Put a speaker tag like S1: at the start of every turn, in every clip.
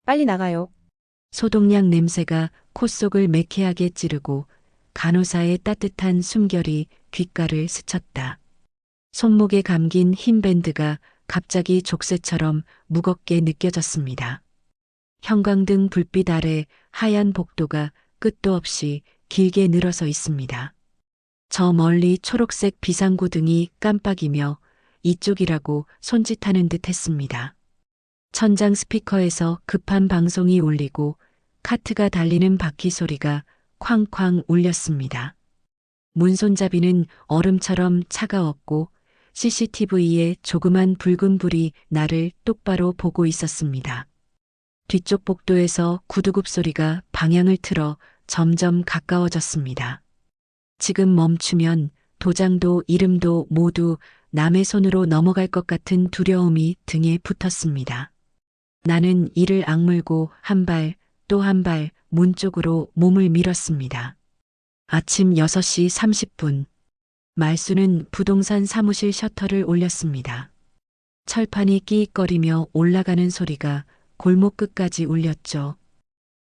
S1: 빨리 나가요.
S2: 소독약 냄새가 콧속을 매캐하게 찌르고 간호사의 따뜻한 숨결이 귓가를 스쳤다. 손목에 감긴 흰 밴드가 갑자기 족쇄처럼 무겁게 느껴졌습니다. 형광등 불빛 아래 하얀 복도가 끝도 없이 길게 늘어서 있습니다. 저 멀리 초록색 비상구등이 깜빡이며 이쪽이라고 손짓하는 듯 했습니다. 천장 스피커에서 급한 방송이 울리고 카트가 달리는 바퀴 소리가 쾅쾅 울렸습니다. 문손잡이는 얼음처럼 차가웠고 CCTV에 조그만 붉은 불이 나를 똑바로 보고 있었습니다. 뒤쪽 복도에서 구두굽 소리가 방향을 틀어 점점 가까워졌습니다. 지금 멈추면 도장도 이름도 모두 남의 손으로 넘어갈 것 같은 두려움이 등에 붙었습니다. 나는 이를 악물고 한 발, 또 한 발 문 쪽으로 몸을 밀었습니다. 아침 6시 30분. 말수는 부동산 사무실 셔터를 올렸습니다. 철판이 끼익거리며 올라가는 소리가 골목 끝까지 울렸죠.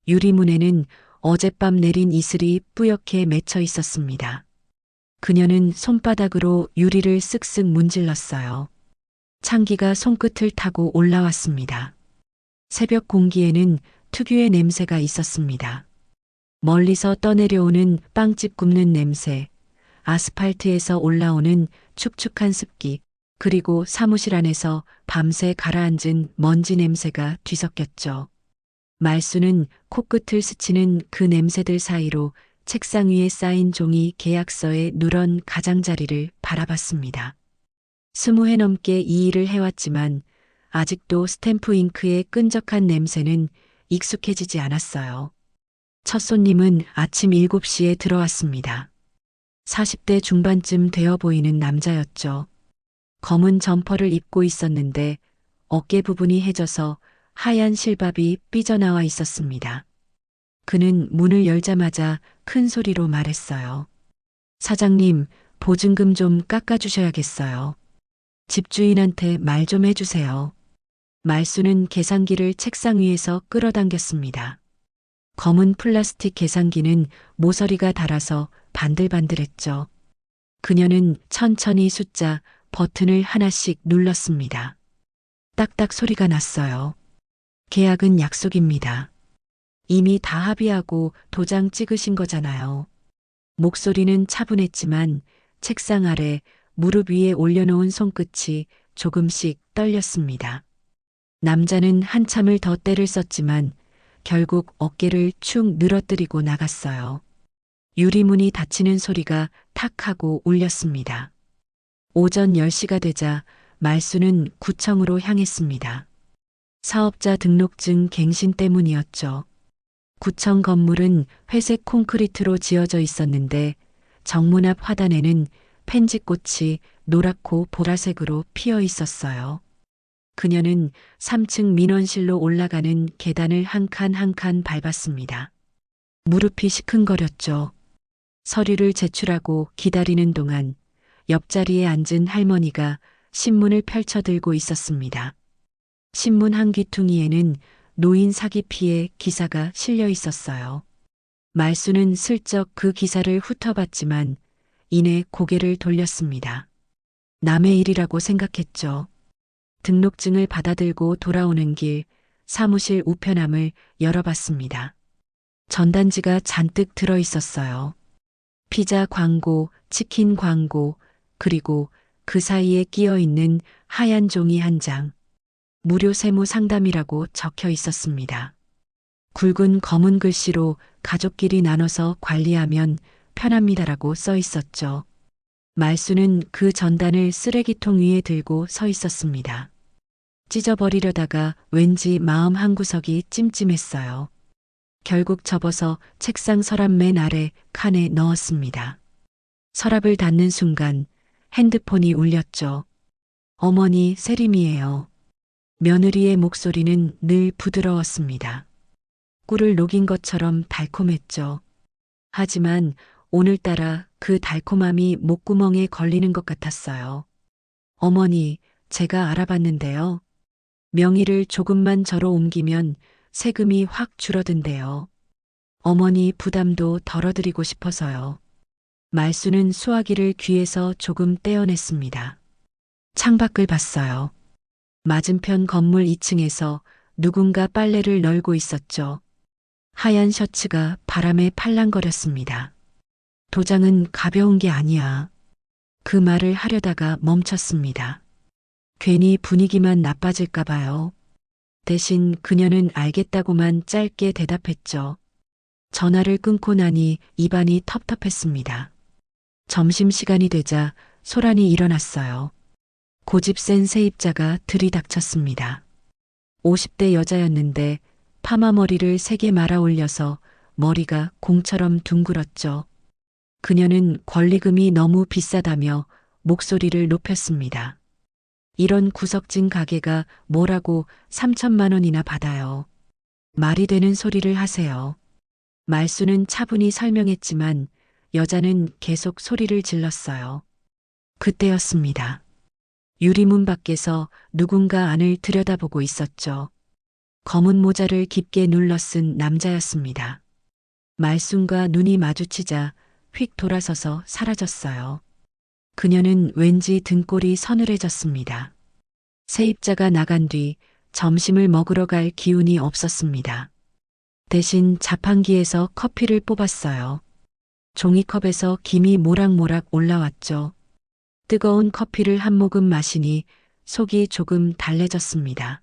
S2: 유리문에는 어젯밤 내린 이슬이 뿌옇게 맺혀 있었습니다. 그녀는 손바닥으로 유리를 쓱쓱 문질렀어요. 창기가 손끝을 타고 올라왔습니다. 새벽 공기에는 특유의 냄새가 있었습니다. 멀리서 떠내려오는 빵집 굽는 냄새, 아스팔트에서 올라오는 축축한 습기, 그리고 사무실 안에서 밤새 가라앉은 먼지 냄새가 뒤섞였죠. 말수는 코끝을 스치는 그 냄새들 사이로 책상 위에 쌓인 종이 계약서의 누런 가장자리를 바라봤습니다. 20회 넘게 이 일을 해왔지만 아직도 스탬프 잉크의 끈적한 냄새는 익숙해지지 않았어요. 첫 손님은 아침 7시에 들어왔습니다. 40대 중반쯤 되어 보이는 남자였죠. 검은 점퍼를 입고 있었는데 어깨 부분이 해져서 하얀 실밥이 삐져나와 있었습니다. 그는 문을 열자마자 큰 소리로 말했어요. 사장님, 보증금 좀 깎아주셔야겠어요. 집주인한테 말 좀 해주세요. 말수는 계산기를 책상 위에서 끌어당겼습니다. 검은 플라스틱 계산기는 모서리가 닳아서 반들반들했죠. 그녀는 천천히 숫자, 버튼을 하나씩 눌렀습니다. 딱딱 소리가 났어요. 계약은 약속입니다. 이미 다 합의하고 도장 찍으신 거잖아요. 목소리는 차분했지만 책상 아래 무릎 위에 올려놓은 손끝이 조금씩 떨렸습니다. 남자는 한참을 더 때를 썼지만 결국 어깨를 축 늘어뜨리고 나갔어요. 유리문이 닫히는 소리가 탁 하고 울렸습니다. 오전 10시가 되자 말수는 구청으로 향했습니다. 사업자 등록증 갱신 때문이었죠. 구청 건물은 회색 콘크리트로 지어져 있었는데 정문 앞 화단에는 펜지꽃이 노랗고 보라색으로 피어 있었어요. 그녀는 3층 민원실로 올라가는 계단을 한 칸 한 칸 밟았습니다. 무릎이 시큰거렸죠. 서류를 제출하고 기다리는 동안 옆자리에 앉은 할머니가 신문을 펼쳐들고 있었습니다. 신문 한 귀퉁이에는 노인 사기 피해 기사가 실려 있었어요. 말수는 슬쩍 그 기사를 훑어봤지만 이내 고개를 돌렸습니다. 남의 일이라고 생각했죠. 등록증을 받아들고 돌아오는 길 사무실 우편함을 열어봤습니다. 전단지가 잔뜩 들어 있었어요. 피자 광고, 치킨 광고, 그리고 그 사이에 끼어 있는 하얀 종이 한 장. 무료 세무 상담이라고 적혀 있었습니다. 굵은 검은 글씨로 가족끼리 나눠서 관리하면 편합니다라고 써 있었죠. 말수는 그 전단을 쓰레기통 위에 들고 서 있었습니다. 찢어버리려다가 왠지 마음 한구석이 찜찜했어요. 결국 접어서 책상 서랍 맨 아래 칸에 넣었습니다. 서랍을 닫는 순간 핸드폰이 울렸죠. 어머니 세림이에요. 며느리의 목소리는 늘 부드러웠습니다. 꿀을 녹인 것처럼 달콤했죠. 하지만 오늘따라 그 달콤함이 목구멍에 걸리는 것 같았어요. 어머니, 제가 알아봤는데요. 명의를 조금만 저로 옮기면 세금이 확 줄어든대요. 어머니 부담도 덜어드리고 싶어서요. 말수는 수화기를 귀에서 조금 떼어냈습니다. 창밖을 봤어요. 맞은편 건물 2층에서 누군가 빨래를 널고 있었죠. 하얀 셔츠가 바람에 팔랑거렸습니다. 도장은 가벼운 게 아니야. 그 말을 하려다가 멈췄습니다. 괜히 분위기만 나빠질까 봐요. 대신 그녀는 알겠다고만 짧게 대답했죠. 전화를 끊고 나니 입안이 텁텁했습니다. 점심시간이 되자 소란이 일어났어요. 고집 센 세입자가 들이닥쳤습니다. 50대 여자였는데 파마 머리를 3개 말아 올려서 머리가 공처럼 둥글었죠. 그녀는 권리금이 너무 비싸다며 목소리를 높였습니다. 이런 구석진 가게가 뭐라고 3천만 원이나 받아요. 말이 되는 소리를 하세요. 말수는 차분히 설명했지만 여자는 계속 소리를 질렀어요. 그때였습니다. 유리문 밖에서 누군가 안을 들여다보고 있었죠. 검은 모자를 깊게 눌러 쓴 남자였습니다. 말순과 눈이 마주치자 휙 돌아서서 사라졌어요. 그녀는 왠지 등골이 서늘해졌습니다. 세입자가 나간 뒤 점심을 먹으러 갈 기운이 없었습니다. 대신 자판기에서 커피를 뽑았어요. 종이컵에서 김이 모락모락 올라왔죠. 뜨거운 커피를 한 모금 마시니 속이 조금 달래졌습니다.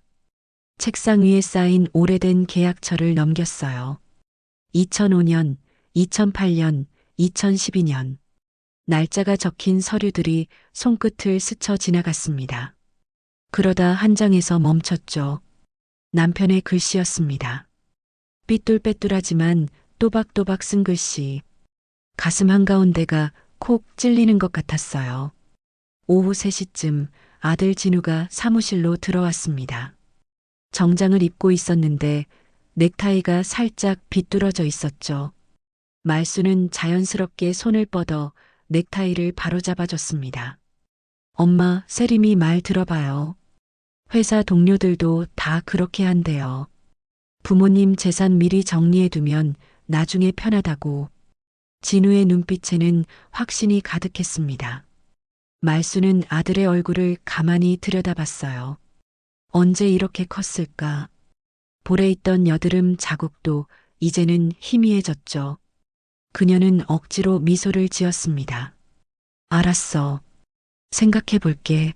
S2: 책상 위에 쌓인 오래된 계약서를 넘겼어요. 2005년, 2008년, 2012년. 날짜가 적힌 서류들이 손끝을 스쳐 지나갔습니다. 그러다 한 장에서 멈췄죠. 남편의 글씨였습니다. 삐뚤빼뚤하지만 또박또박 쓴 글씨. 가슴 한가운데가 콕 찔리는 것 같았어요. 오후 3시쯤 아들 진우가 사무실로 들어왔습니다. 정장을 입고 있었는데 넥타이가 살짝 비뚤어져 있었죠. 말수는 자연스럽게 손을 뻗어 넥타이를 바로잡아줬습니다. 엄마, 세림이 말 들어봐요. 회사 동료들도 다 그렇게 한대요. 부모님 재산 미리 정리해두면 나중에 편하다고. 진우의 눈빛에는 확신이 가득했습니다. 말수는 아들의 얼굴을 가만히 들여다봤어요. 언제 이렇게 컸을까? 볼에 있던 여드름 자국도 이제는 희미해졌죠. 그녀는 억지로 미소를 지었습니다. 알았어. 생각해 볼게.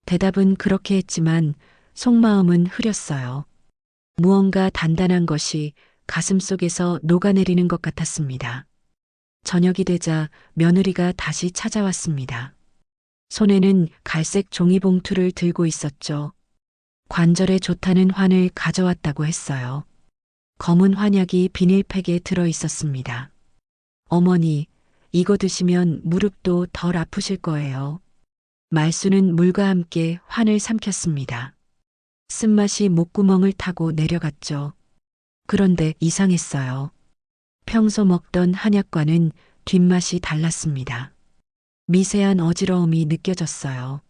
S2: 대답은 그렇게 했지만 속마음은 흐렸어요. 무언가 단단한 것이 가슴속에서 녹아내리는 것 같았습니다. 저녁이 되자 며느리가 다시 찾아왔습니다. 손에는 갈색 종이봉투를 들고 있었죠. 관절에 좋다는 환을 가져왔다고 했어요. 검은 환약이 비닐팩에 들어 있었습니다. 어머니, 이거 드시면 무릎도 덜 아프실 거예요. 말수는 물과 함께 환을 삼켰습니다. 쓴맛이 목구멍을 타고 내려갔죠. 그런데 이상했어요. 평소 먹던 한약과는 뒷맛이 달랐습니다. 미세한 어지러움이 느껴졌어요.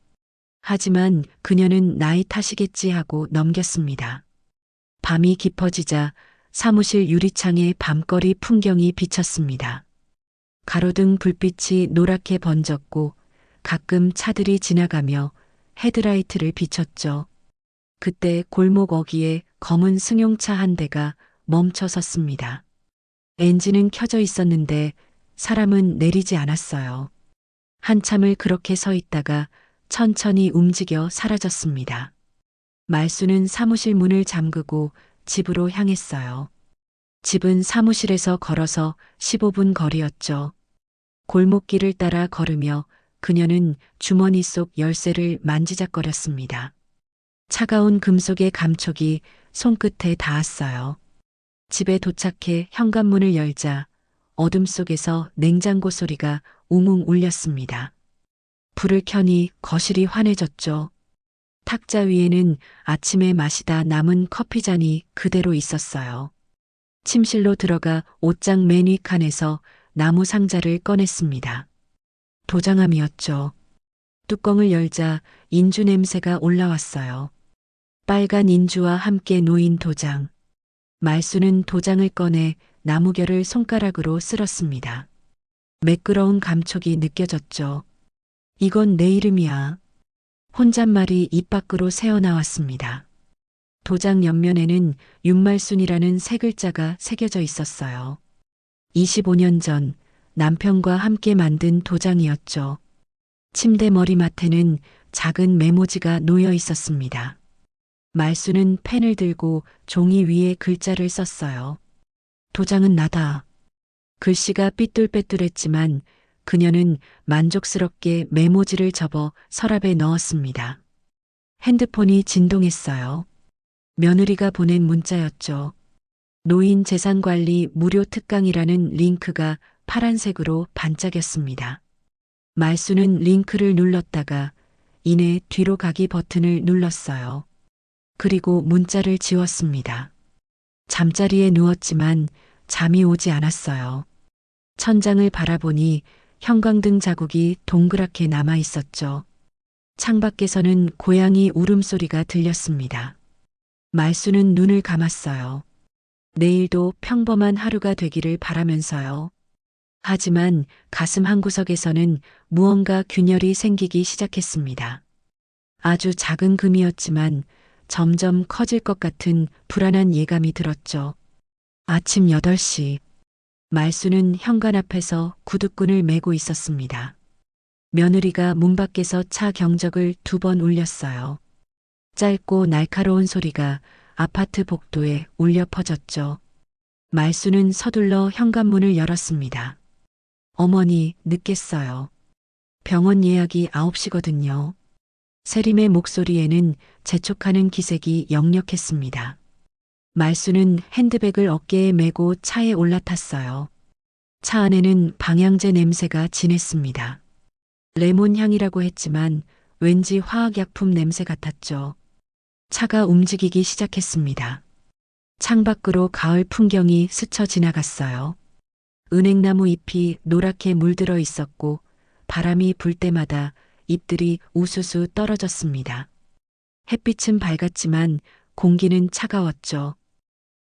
S2: 하지만 그녀는 나이 탓이겠지 하고 넘겼습니다. 밤이 깊어지자 사무실 유리창에 밤거리 풍경이 비쳤습니다. 가로등 불빛이 노랗게 번졌고 가끔 차들이 지나가며 헤드라이트를 비췄죠. 그때 골목 어귀에 검은 승용차 한 대가 멈춰 섰습니다. 엔진은 켜져 있었는데 사람은 내리지 않았어요. 한참을 그렇게 서 있다가 천천히 움직여 사라졌습니다. 말수는 사무실 문을 잠그고 집으로 향했어요. 집은 사무실에서 걸어서 15분 거리였죠. 골목길을 따라 걸으며 그녀는 주머니 속 열쇠를 만지작거렸습니다. 차가운 금속의 감촉이 손끝에 닿았어요. 집에 도착해 현관문을 열자 어둠 속에서 냉장고 소리가 웅웅 울렸습니다. 불을 켜니 거실이 환해졌죠. 탁자 위에는 아침에 마시다 남은 커피잔이 그대로 있었어요. 침실로 들어가 옷장 맨 위 칸에서 나무 상자를 꺼냈습니다. 도장함이었죠. 뚜껑을 열자 인주 냄새가 올라왔어요. 빨간 인주와 함께 놓인 도장. 말수는 도장을 꺼내 나무결을 손가락으로 쓸었습니다. 매끄러운 감촉이 느껴졌죠. 이건 내 이름이야. 혼잣말이 입 밖으로 새어나왔습니다. 도장 옆면에는 윤말순이라는 세 글자가 새겨져 있었어요. 25년 전 남편과 함께 만든 도장이었죠. 침대 머리맡에는 작은 메모지가 놓여 있었습니다. 말수는 펜을 들고 종이 위에 글자를 썼어요. 도장은 나다. 글씨가 삐뚤빼뚤했지만 그녀는 만족스럽게 메모지를 접어 서랍에 넣었습니다. 핸드폰이 진동했어요. 며느리가 보낸 문자였죠. 노인 재산관리 무료 특강이라는 링크가 파란색으로 반짝였습니다. 말수는 링크를 눌렀다가 이내 뒤로 가기 버튼을 눌렀어요. 그리고 문자를 지웠습니다. 잠자리에 누웠지만 잠이 오지 않았어요. 천장을 바라보니 형광등 자국이 동그랗게 남아 있었죠. 창밖에서는 고양이 울음소리가 들렸습니다. 말수는 눈을 감았어요. 내일도 평범한 하루가 되기를 바라면서요. 하지만 가슴 한구석에서는 무언가 균열이 생기기 시작했습니다. 아주 작은 금이었지만 점점 커질 것 같은 불안한 예감이 들었죠. 아침 8시. 말수는 현관 앞에서 구둣군을 메고 있었습니다. 며느리가 문 밖에서 차 경적을 2번 울렸어요. 짧고 날카로운 소리가 아파트 복도에 울려 퍼졌죠. 말수는 서둘러 현관문을 열었습니다. 어머니, 늦겠어요. 병원 예약이 9시거든요. 세림의 목소리에는 재촉하는 기색이 역력했습니다. 말수는 핸드백을 어깨에 메고 차에 올라탔어요. 차 안에는 방향제 냄새가 진했습니다. 레몬 향이라고 했지만 왠지 화학약품 냄새 같았죠. 차가 움직이기 시작했습니다. 창밖으로 가을 풍경이 스쳐 지나갔어요. 은행나무 잎이 노랗게 물들어 있었고 바람이 불 때마다 잎들이 우수수 떨어졌습니다. 햇빛은 밝았지만 공기는 차가웠죠.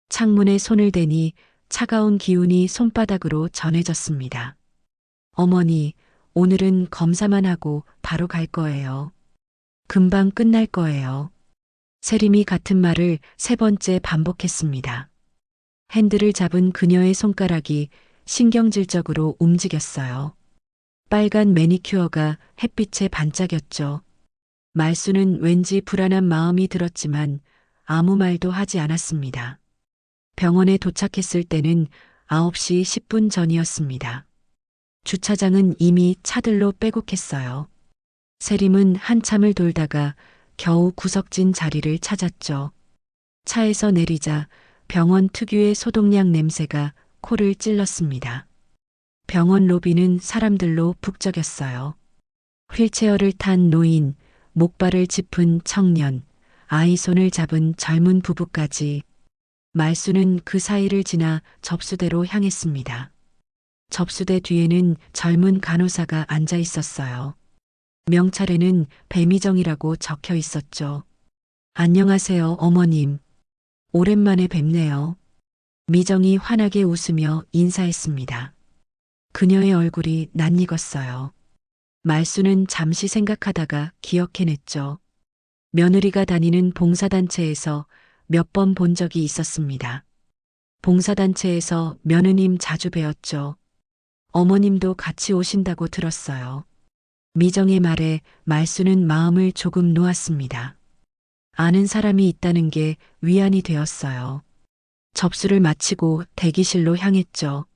S2: 창문에 손을 대니 차가운 기운이 손바닥으로 전해졌습니다. 어머니, 오늘은 검사만 하고 바로 갈 거예요. 금방 끝날 거예요. 세림이 같은 말을 3번째 반복했습니다. 핸들을 잡은 그녀의 손가락이 신경질적으로 움직였어요. 빨간 매니큐어가 햇빛에 반짝였죠. 말수는 왠지 불안한 마음이 들었지만 아무 말도 하지 않았습니다. 병원에 도착했을 때는 9시 10분 전이었습니다. 주차장은 이미 차들로 빼곡했어요. 세림은 한참을 돌다가 겨우 구석진 자리를 찾았죠. 차에서 내리자 병원 특유의 소독약 냄새가 코를 찔렀습니다. 병원 로비는 사람들로 북적였어요. 휠체어를 탄 노인, 목발을 짚은 청년, 아이 손을 잡은 젊은 부부까지. 말수는 그 사이를 지나 접수대로 향했습니다. 접수대 뒤에는 젊은 간호사가 앉아 있었어요. 명찰에는 배미정이라고 적혀 있었죠. 안녕하세요, 어머님. 오랜만에 뵙네요. 미정이 환하게 웃으며 인사했습니다. 그녀의 얼굴이 낯익었어요. 말수는 잠시 생각하다가 기억해냈죠. 며느리가 다니는 봉사단체에서 몇 번 본 적이 있었습니다. 봉사단체에서 며느님 자주 뵈었죠. 어머님도 같이 오신다고 들었어요. 미정의 말에 말수는 마음을 조금 놓았습니다. 아는 사람이 있다는 게 위안이 되었어요. 접수를 마치고 대기실로 향했죠.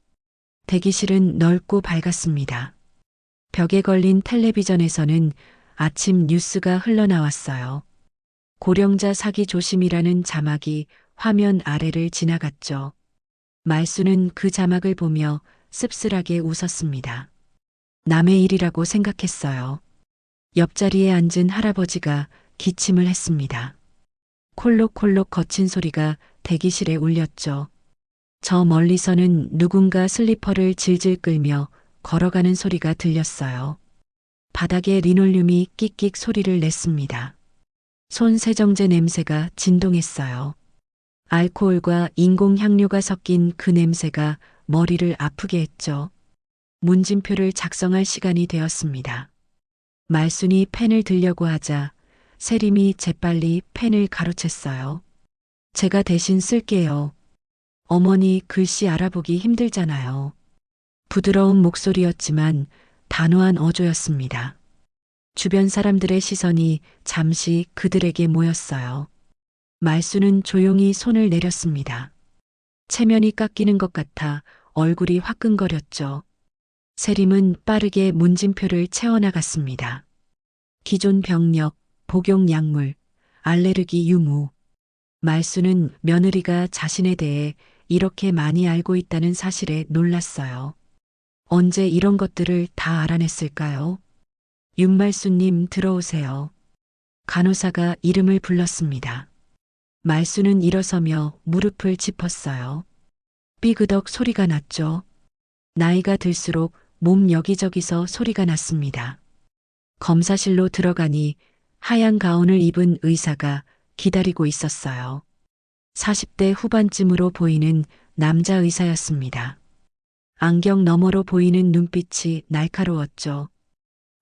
S2: 대기실은 넓고 밝았습니다. 벽에 걸린 텔레비전에서는 아침 뉴스가 흘러나왔어요. 고령자 사기 조심이라는 자막이 화면 아래를 지나갔죠. 말수는 그 자막을 보며 씁쓸하게 웃었습니다. 남의 일이라고 생각했어요. 옆자리에 앉은 할아버지가 기침을 했습니다. 콜록콜록 거친 소리가 대기실에 울렸죠. 저 멀리서는 누군가 슬리퍼를 질질 끌며 걸어가는 소리가 들렸어요. 바닥에 리놀륨이 끽끽 소리를 냈습니다. 손 세정제 냄새가 진동했어요. 알코올과 인공향료가 섞인 그 냄새가 머리를 아프게 했죠. 문진표를 작성할 시간이 되었습니다. 말순이 펜을 들려고 하자 세림이 재빨리 펜을 가로챘어요. 제가 대신 쓸게요. 어머니 글씨 알아보기 힘들잖아요. 부드러운 목소리였지만 단호한 어조였습니다. 주변 사람들의 시선이 잠시 그들에게 모였어요. 말순은 조용히 손을 내렸습니다. 체면이 깎이는 것 같아 얼굴이 화끈거렸죠. 세림은 빠르게 문진표를 채워나갔습니다. 기존 병력, 복용 약물, 알레르기 유무. 말순은 며느리가 자신에 대해 이렇게 많이 알고 있다는 사실에 놀랐어요. 언제 이런 것들을 다 알아냈을까요? 윤말순님 들어오세요. 간호사가 이름을 불렀습니다. 말순은 일어서며 무릎을 짚었어요. 삐그덕 소리가 났죠. 나이가 들수록 몸 여기저기서 소리가 났습니다. 검사실로 들어가니 하얀 가운을 입은 의사가 기다리고 있었어요. 40대 후반쯤으로 보이는 남자 의사였습니다. 안경 너머로 보이는 눈빛이 날카로웠죠.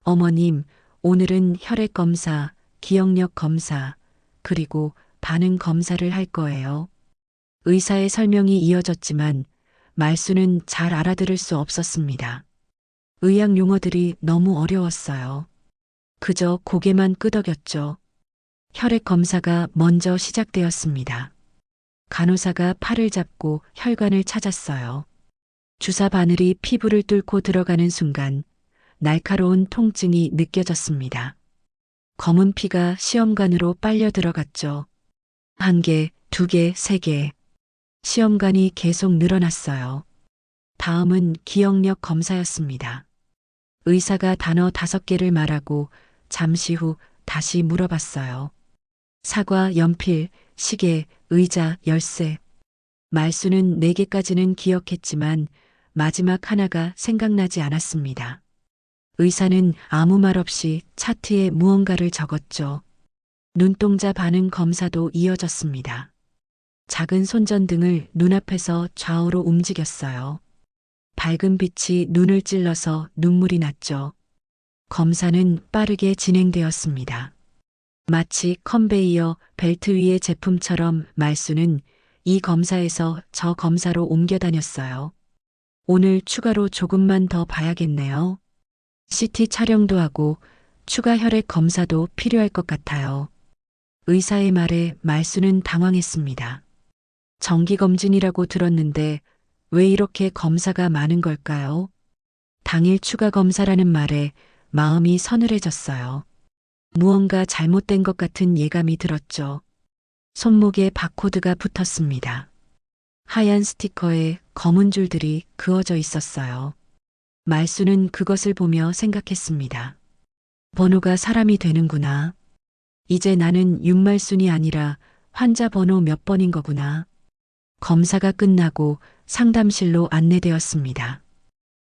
S2: 어머님, 오늘은 혈액 검사, 기억력 검사, 그리고 반응 검사를 할 거예요. 의사의 설명이 이어졌지만 말수는 잘 알아들을 수 없었습니다. 의학 용어들이 너무 어려웠어요. 그저 고개만 끄덕였죠. 혈액 검사가 먼저 시작되었습니다. 간호사가 팔을 잡고 혈관을 찾았어요. 주사 바늘이 피부를 뚫고 들어가는 순간 날카로운 통증이 느껴졌습니다. 검은 피가 시험관으로 빨려 들어갔죠. 1개, 2개, 3개. 시험관이 계속 늘어났어요. 다음은 기억력 검사였습니다. 의사가 단어 5개를 말하고 잠시 후 다시 물어봤어요. 사과, 연필, 시계, 의자, 열쇠. 말수는 4개까지는 기억했지만 마지막 하나가 생각나지 않았습니다. 의사는 아무 말 없이 차트에 무언가를 적었죠. 눈동자 반응 검사도 이어졌습니다. 작은 손전등을 눈앞에서 좌우로 움직였어요. 밝은 빛이 눈을 찔러서 눈물이 났죠. 검사는 빠르게 진행되었습니다. 마치 컨베이어 벨트 위의 제품처럼 말수는 이 검사에서 저 검사로 옮겨 다녔어요. 오늘 추가로 조금만 더 봐야겠네요. CT 촬영도 하고 추가 혈액 검사도 필요할 것 같아요. 의사의 말에 말수는 당황했습니다. 정기검진이라고 들었는데 왜 이렇게 검사가 많은 걸까요? 당일 추가 검사라는 말에 마음이 서늘해졌어요. 무언가 잘못된 것 같은 예감이 들었죠. 손목에 바코드가 붙었습니다. 하얀 스티커에 검은 줄들이 그어져 있었어요. 말수는 그것을 보며 생각했습니다. 번호가 사람이 되는구나. 이제 나는 윤말순이 아니라 환자 번호 몇 번인 거구나. 검사가 끝나고 상담실로 안내되었습니다.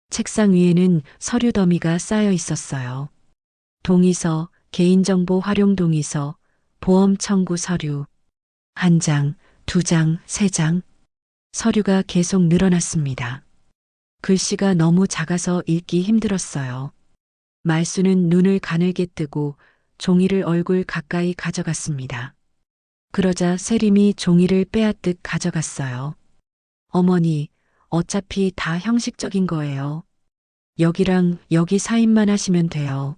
S2: 책상 위에는 서류 더미가 쌓여 있었어요. 동의서, 개인정보 활용 동의서, 보험 청구 서류. 1장, 2장, 3장. 서류가 계속 늘어났습니다. 글씨가 너무 작아서 읽기 힘들었어요. 말수는 눈을 가늘게 뜨고 종이를 얼굴 가까이 가져갔습니다. 그러자 세림이 종이를 빼앗듯 가져갔어요. 어머니, 어차피 다 형식적인 거예요. 여기랑 여기 사인만 하시면 돼요.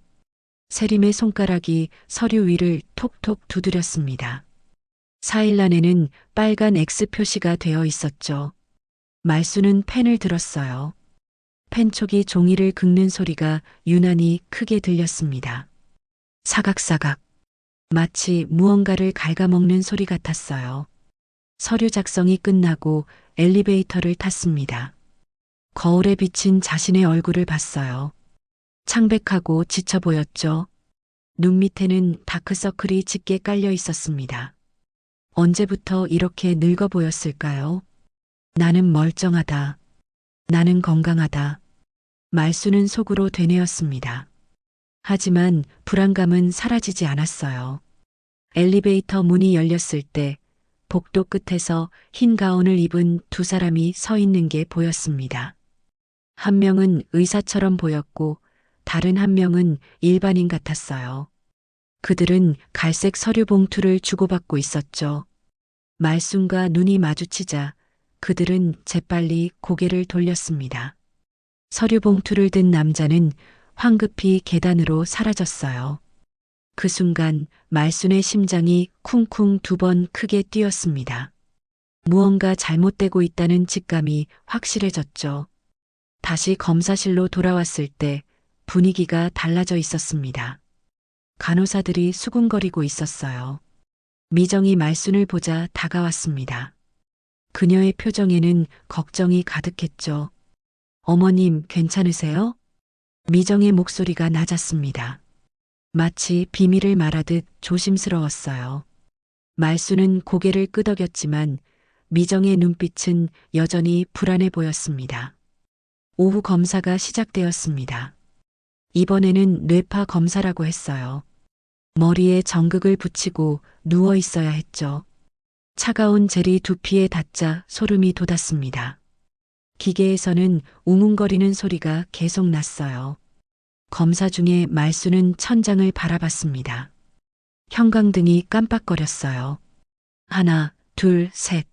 S2: 세림의 손가락이 서류 위를 톡톡 두드렸습니다. 사일란에는 빨간 X 표시가 되어 있었죠. 말수는 펜을 들었어요. 펜촉이 종이를 긁는 소리가 유난히 크게 들렸습니다. 사각사각. 마치 무언가를 갉아먹는 소리 같았어요. 서류 작성이 끝나고 엘리베이터를 탔습니다. 거울에 비친 자신의 얼굴을 봤어요. 창백하고 지쳐 보였죠. 눈 밑에는 다크서클이 짙게 깔려 있었습니다. 언제부터 이렇게 늙어 보였을까요? 나는 멀쩡하다. 나는 건강하다. 말수는 속으로 되뇌었습니다. 하지만 불안감은 사라지지 않았어요. 엘리베이터 문이 열렸을 때 복도 끝에서 흰 가운을 입은 두 사람이 서 있는 게 보였습니다. 한 명은 의사처럼 보였고 다른 한 명은 일반인 같았어요. 그들은 갈색 서류 봉투를 주고받고 있었죠. 말순과 눈이 마주치자 그들은 재빨리 고개를 돌렸습니다. 서류 봉투를 든 남자는 황급히 계단으로 사라졌어요. 그 순간 말순의 심장이 쿵쿵 두 번 크게 뛰었습니다. 무언가 잘못되고 있다는 직감이 확실해졌죠. 다시 검사실로 돌아왔을 때 분위기가 달라져 있었습니다. 간호사들이 수군거리고 있었어요. 미정이 말순을 보자 다가왔습니다. 그녀의 표정에는 걱정이 가득했죠. 어머님, 괜찮으세요? 미정의 목소리가 낮았습니다. 마치 비밀을 말하듯 조심스러웠어요. 말순은 고개를 끄덕였지만 미정의 눈빛은 여전히 불안해 보였습니다. 오후 검사가 시작되었습니다. 이번에는 뇌파 검사라고 했어요. 머리에 정극을 붙이고 누워 있어야 했죠. 차가운 젤이 두피에 닿자 소름이 돋았습니다. 기계에서는 웅웅거리는 소리가 계속 났어요. 검사 중에 말순은 천장을 바라봤습니다. 형광등이 깜빡거렸어요. 하나, 둘, 셋.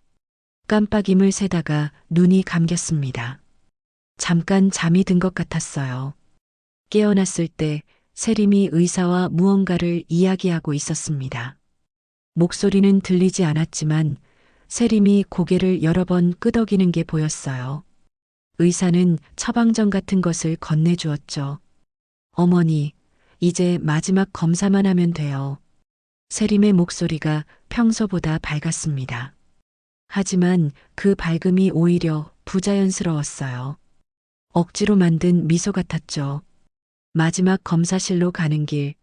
S2: 깜빡임을 세다가 눈이 감겼습니다. 잠깐 잠이 든 것 같았어요. 깨어났을 때 세림이 의사와 무언가를 이야기하고 있었습니다. 목소리는 들리지 않았지만 세림이 고개를 여러 번 끄덕이는 게 보였어요. 의사는 처방전 같은 것을 건네주었죠. 어머니, 이제 마지막 검사만 하면 돼요. 세림의 목소리가 평소보다 밝았습니다. 하지만 그 밝음이 오히려 부자연스러웠어요. 억지로 만든 미소 같았죠. 마지막 검사실로 가는 길,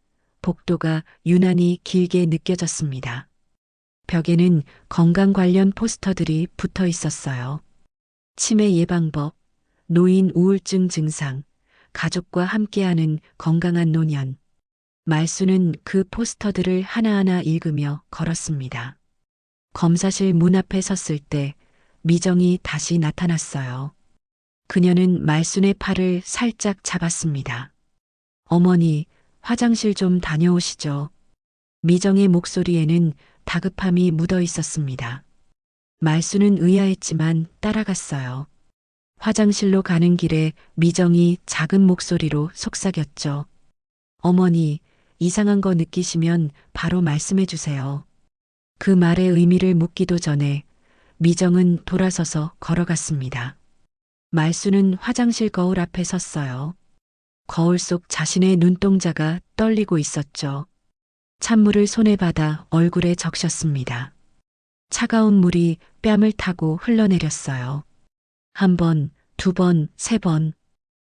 S2: 복도가 유난히 길게 느껴졌습니다. 벽에는 건강 관련 포스터들이 붙어 있었어요. 치매 예방법, 노인 우울증 증상, 가족과 함께하는 건강한 노년. 말순은 그 포스터들을 하나하나 읽으며 걸었습니다. 검사실 문 앞에 섰을 때 미정이 다시 나타났어요. 그녀는 말순의 팔을 살짝 잡았습니다. 어머니, 화장실 좀 다녀오시죠. 미정의 목소리에는 다급함이 묻어 있었습니다. 말순은 의아했지만 따라갔어요. 화장실로 가는 길에 미정이 작은 목소리로 속삭였죠. 어머니, 이상한 거 느끼시면 바로 말씀해 주세요. 그 말의 의미를 묻기도 전에 미정은 돌아서서 걸어갔습니다. 말순은 화장실 거울 앞에 섰어요. 거울 속 자신의 눈동자가 떨리고 있었죠. 찬물을 손에 받아 얼굴에 적셨습니다. 차가운 물이 뺨을 타고 흘러내렸어요. 한 번, 두 번, 세 번.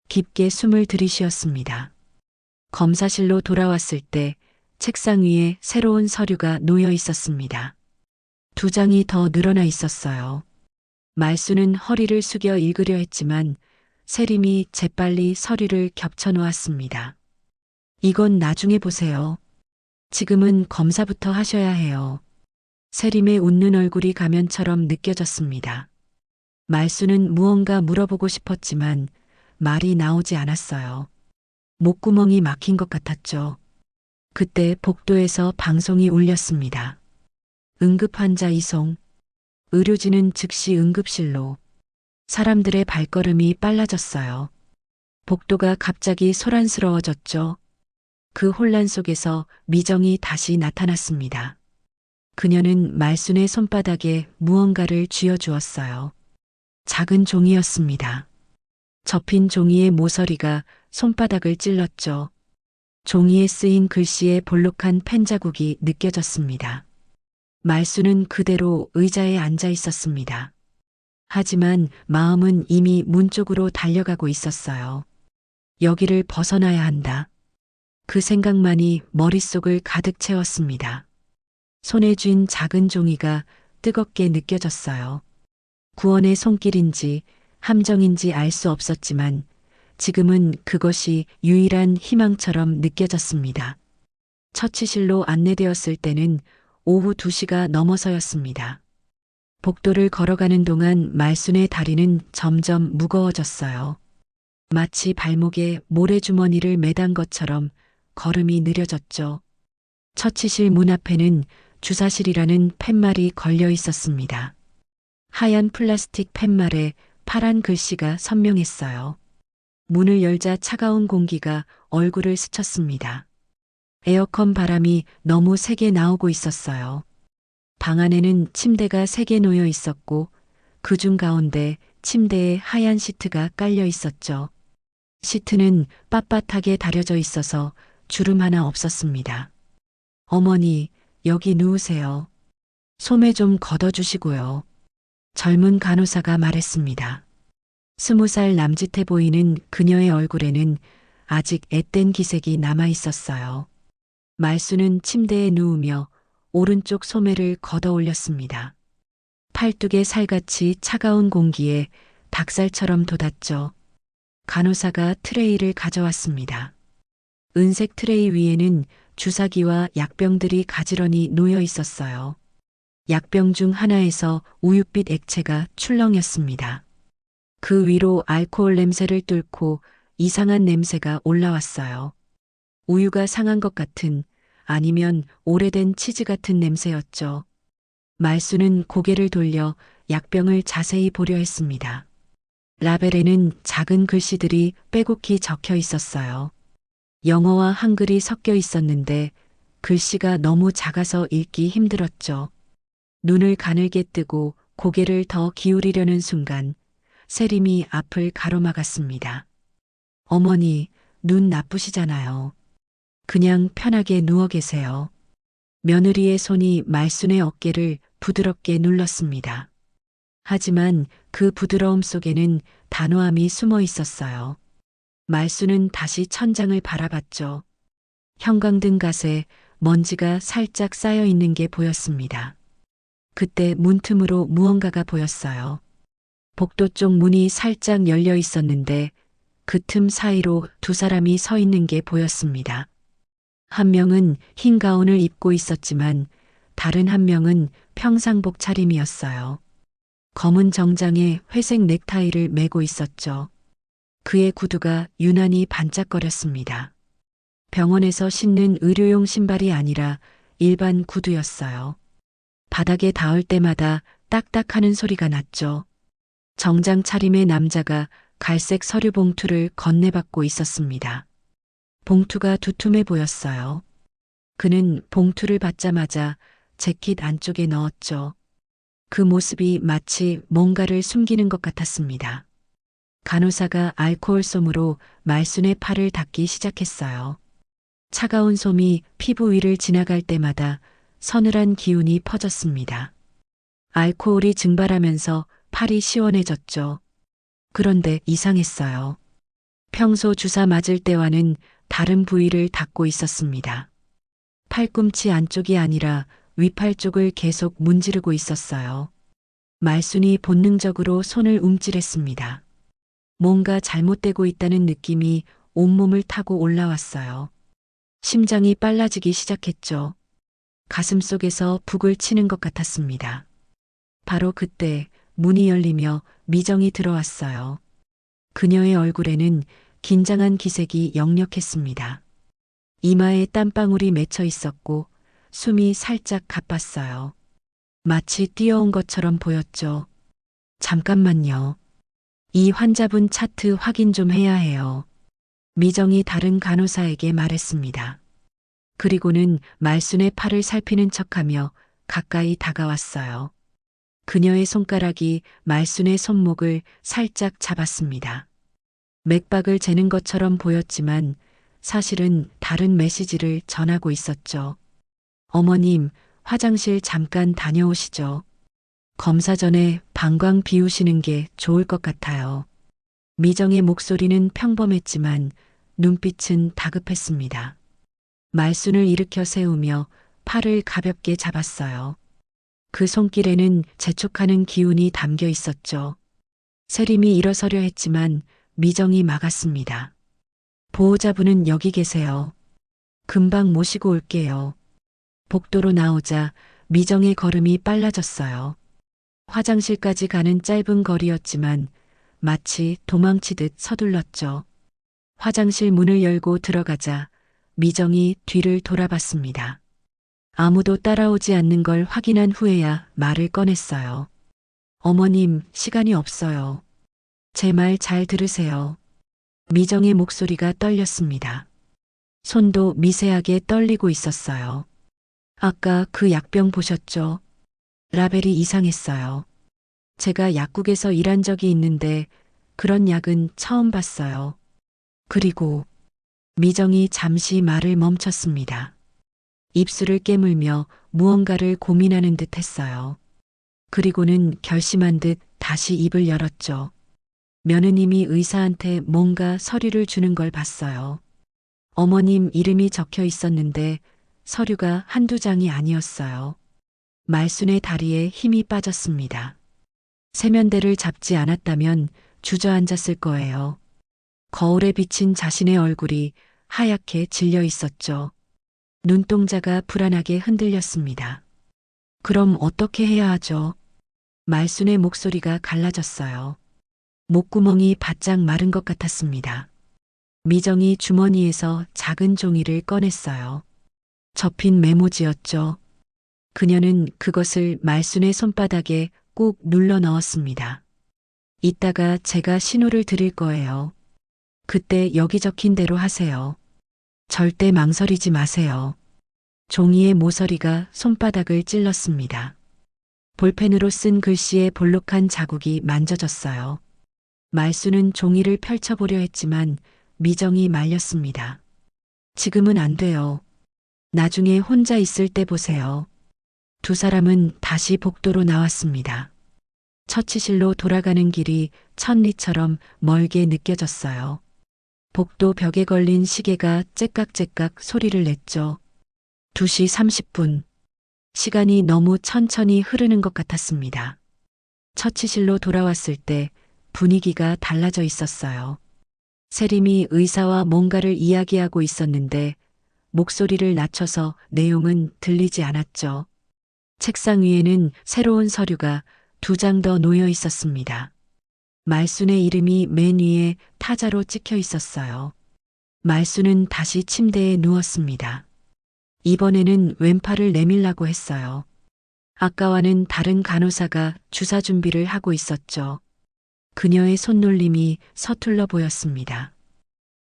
S2: 깊게 숨을 들이쉬었습니다. 검사실로 돌아왔을 때 책상 위에 새로운 서류가 놓여 있었습니다. 두 장이 더 늘어나 있었어요. 말순은 허리를 숙여 읽으려 했지만 세림이 재빨리 서류를 겹쳐 놓았습니다. 이건 나중에 보세요. 지금은 검사부터 하셔야 해요. 세림의 웃는 얼굴이 가면처럼 느껴졌습니다. 말순은 무언가 물어보고 싶었지만 말이 나오지 않았어요. 목구멍이 막힌 것 같았죠. 그때 복도에서 방송이 울렸습니다. 응급환자 이송. 의료진은 즉시 응급실로. 사람들의 발걸음이 빨라졌어요. 복도가 갑자기 소란스러워졌죠. 그 혼란 속에서 미정이 다시 나타났습니다. 그녀는 말순의 손바닥에 무언가를 쥐어주었어요. 작은 종이였습니다. 접힌 종이의 모서리가 손바닥을 찔렀죠. 종이에 쓰인 글씨의 볼록한 펜 자국이 느껴졌습니다. 말순은 그대로 의자에 앉아 있었습니다. 하지만 마음은 이미 문 쪽으로 달려가고 있었어요. 여기를 벗어나야 한다. 그 생각만이 머릿속을 가득 채웠습니다. 손에 쥔 작은 종이가 뜨겁게 느껴졌어요. 구원의 손길인지 함정인지 알 수 없었지만 지금은 그것이 유일한 희망처럼 느껴졌습니다. 처치실로 안내되었을 때는 오후 2시가 넘어서였습니다. 복도를 걸어가는 동안 말순의 다리는 점점 무거워졌어요. 마치 발목에 모래주머니를 매단 것처럼 걸음이 느려졌죠. 처치실 문 앞에는 주사실이라는 팻말이 걸려 있었습니다. 하얀 플라스틱 팻말에 파란 글씨가 선명했어요. 문을 열자 차가운 공기가 얼굴을 스쳤습니다. 에어컨 바람이 너무 세게 나오고 있었어요. 방 안에는 침대가 3개 놓여 있었고 그중 가운데 침대에 하얀 시트가 깔려 있었죠. 시트는 빳빳하게 다려져 있어서 주름 하나 없었습니다. 어머니, 여기 누우세요. 소매 좀 걷어주시고요. 젊은 간호사가 말했습니다. 20살 남짓해 보이는 그녀의 얼굴에는 아직 앳된 기색이 남아 있었어요. 말수는 침대에 누우며 오른쪽 소매를 걷어 올렸습니다. 팔뚝에 살같이 차가운 공기에 닭살처럼 돋았죠. 간호사가 트레이를 가져왔습니다. 은색 트레이 위에는 주사기와 약병들이 가지런히 놓여 있었어요. 약병 중 하나에서 우윳빛 액체가 출렁였습니다. 그 위로 알코올 냄새를 뚫고 이상한 냄새가 올라왔어요. 우유가 상한 것 같은, 아니면 오래된 치즈 같은 냄새였죠. 말수는 고개를 돌려 약병을 자세히 보려 했습니다. 라벨에는 작은 글씨들이 빼곡히 적혀 있었어요. 영어와 한글이 섞여 있었는데 글씨가 너무 작아서 읽기 힘들었죠. 눈을 가늘게 뜨고 고개를 더 기울이려는 순간 세림이 앞을 가로막았습니다. 어머니, 눈 나쁘시잖아요. 그냥 편하게 누워 계세요. 며느리의 손이 말순의 어깨를 부드럽게 눌렀습니다. 하지만 그 부드러움 속에는 단호함이 숨어 있었어요. 말순은 다시 천장을 바라봤죠. 형광등 갓에 먼지가 살짝 쌓여 있는 게 보였습니다. 그때 문틈으로 무언가가 보였어요. 복도 쪽 문이 살짝 열려 있었는데 그 틈 사이로 2사람이 서 있는 게 보였습니다. 한 명은 흰 가운을 입고 있었지만 다른 한 명은 평상복 차림이었어요. 검은 정장에 회색 넥타이를 메고 있었죠. 그의 구두가 유난히 반짝거렸습니다. 병원에서 신는 의료용 신발이 아니라 일반 구두였어요. 바닥에 닿을 때마다 딱딱하는 소리가 났죠. 정장 차림의 남자가 갈색 서류 봉투를 건네받고 있었습니다. 봉투가 두툼해 보였어요. 그는 봉투를 받자마자 재킷 안쪽에 넣었죠. 그 모습이 마치 뭔가를 숨기는 것 같았습니다. 간호사가 알코올 솜으로 말순의 팔을 닦기 시작했어요. 차가운 솜이 피부 위를 지나갈 때마다 서늘한 기운이 퍼졌습니다. 알코올이 증발하면서 팔이 시원해졌죠. 그런데 이상했어요. 평소 주사 맞을 때와는 다른 부위를 닦고 있었습니다. 팔꿈치 안쪽이 아니라 위팔 쪽을 계속 문지르고 있었어요. 말순이 본능적으로 손을 움찔했습니다. 뭔가 잘못되고 있다는 느낌이 온몸을 타고 올라왔어요. 심장이 빨라지기 시작했죠. 가슴 속에서 북을 치는 것 같았습니다. 바로 그때 문이 열리며 미정이 들어왔어요. 그녀의 얼굴에는 긴장한 기색이 역력했습니다. 이마에 땀방울이 맺혀 있었고 숨이 살짝 가빴어요. 마치 뛰어온 것처럼 보였죠. 잠깐만요. 이 환자분 차트 확인 좀 해야 해요. 미정이 다른 간호사에게 말했습니다. 그리고는 말순의 팔을 살피는 척하며 가까이 다가왔어요. 그녀의 손가락이 말순의 손목을 살짝 잡았습니다. 맥박을 재는 것처럼 보였지만 사실은 다른 메시지를 전하고 있었죠. 어머님, 화장실 잠깐 다녀오시죠. 검사 전에 방광 비우시는 게 좋을 것 같아요. 미정의 목소리는 평범했지만 눈빛은 다급했습니다. 말순을 일으켜 세우며 팔을 가볍게 잡았어요. 그 손길에는 재촉하는 기운이 담겨 있었죠. 세림이 일어서려 했지만 미정이 막았습니다. 보호자분은 여기 계세요. 금방 모시고 올게요. 복도로 나오자 미정의 걸음이 빨라졌어요. 화장실까지 가는 짧은 거리였지만 마치 도망치듯 서둘렀죠. 화장실 문을 열고 들어가자 미정이 뒤를 돌아봤습니다. 아무도 따라오지 않는 걸 확인한 후에야 말을 꺼냈어요. 어머님, 시간이 없어요. 제 말 잘 들으세요. 미정의 목소리가 떨렸습니다. 손도 미세하게 떨리고 있었어요. 아까 그 약병 보셨죠? 라벨이 이상했어요. 제가 약국에서 일한 적이 있는데 그런 약은 처음 봤어요. 그리고 미정이 잠시 말을 멈췄습니다. 입술을 깨물며 무언가를 고민하는 듯 했어요. 그리고는 결심한 듯 다시 입을 열었죠. 며느님이 의사한테 뭔가 서류를 주는 걸 봤어요. 어머님 이름이 적혀 있었는데 서류가 한두 장이 아니었어요. 말순의 다리에 힘이 빠졌습니다. 세면대를 잡지 않았다면 주저앉았을 거예요. 거울에 비친 자신의 얼굴이 하얗게 질려 있었죠. 눈동자가 불안하게 흔들렸습니다. 그럼 어떻게 해야 하죠? 말순의 목소리가 갈라졌어요. 목구멍이 바짝 마른 것 같았습니다. 미정이 주머니에서 작은 종이를 꺼냈어요. 접힌 메모지였죠. 그녀는 그것을 말순의 손바닥에 꾹 눌러 넣었습니다. 이따가 제가 신호를 드릴 거예요. 그때 여기 적힌 대로 하세요. 절대 망설이지 마세요. 종이의 모서리가 손바닥을 찔렀습니다. 볼펜으로 쓴 글씨에 볼록한 자국이 만져졌어요. 말수는 종이를 펼쳐보려 했지만 미정이 말렸습니다. 지금은 안 돼요. 나중에 혼자 있을 때 보세요. 두 사람은 다시 복도로 나왔습니다. 처치실로 돌아가는 길이 천리처럼 멀게 느껴졌어요. 복도 벽에 걸린 시계가 째깍째깍 소리를 냈죠. 2시 30분. 시간이 너무 천천히 흐르는 것 같았습니다. 처치실로 돌아왔을 때 분위기가 달라져 있었어요. 세림이 의사와 뭔가를 이야기하고 있었는데 목소리를 낮춰서 내용은 들리지 않았죠. 책상 위에는 새로운 서류가 2장 더 놓여 있었습니다. 말순의 이름이 맨 위에 타자로 찍혀 있었어요. 말순은 다시 침대에 누웠습니다. 이번에는 왼팔을 내밀라고 했어요. 아까와는 다른 간호사가 주사 준비를 하고 있었죠. 그녀의 손놀림이 서툴러 보였습니다.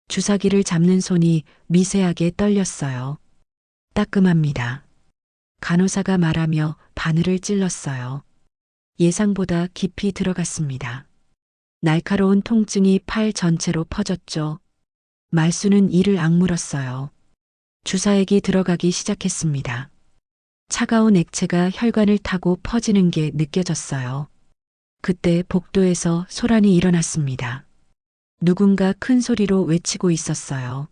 S2: 주사기를 잡는 손이 미세하게 떨렸어요. 따끔합니다. 간호사가 말하며 바늘을 찔렀어요. 예상보다 깊이 들어갔습니다. 날카로운 통증이 팔 전체로 퍼졌죠. 말수는 이를 악물었어요. 주사액이 들어가기 시작했습니다. 차가운 액체가 혈관을 타고 퍼지는 게 느껴졌어요. 그때 복도에서 소란이 일어났습니다. 누군가 큰 소리로 외치고 있었어요.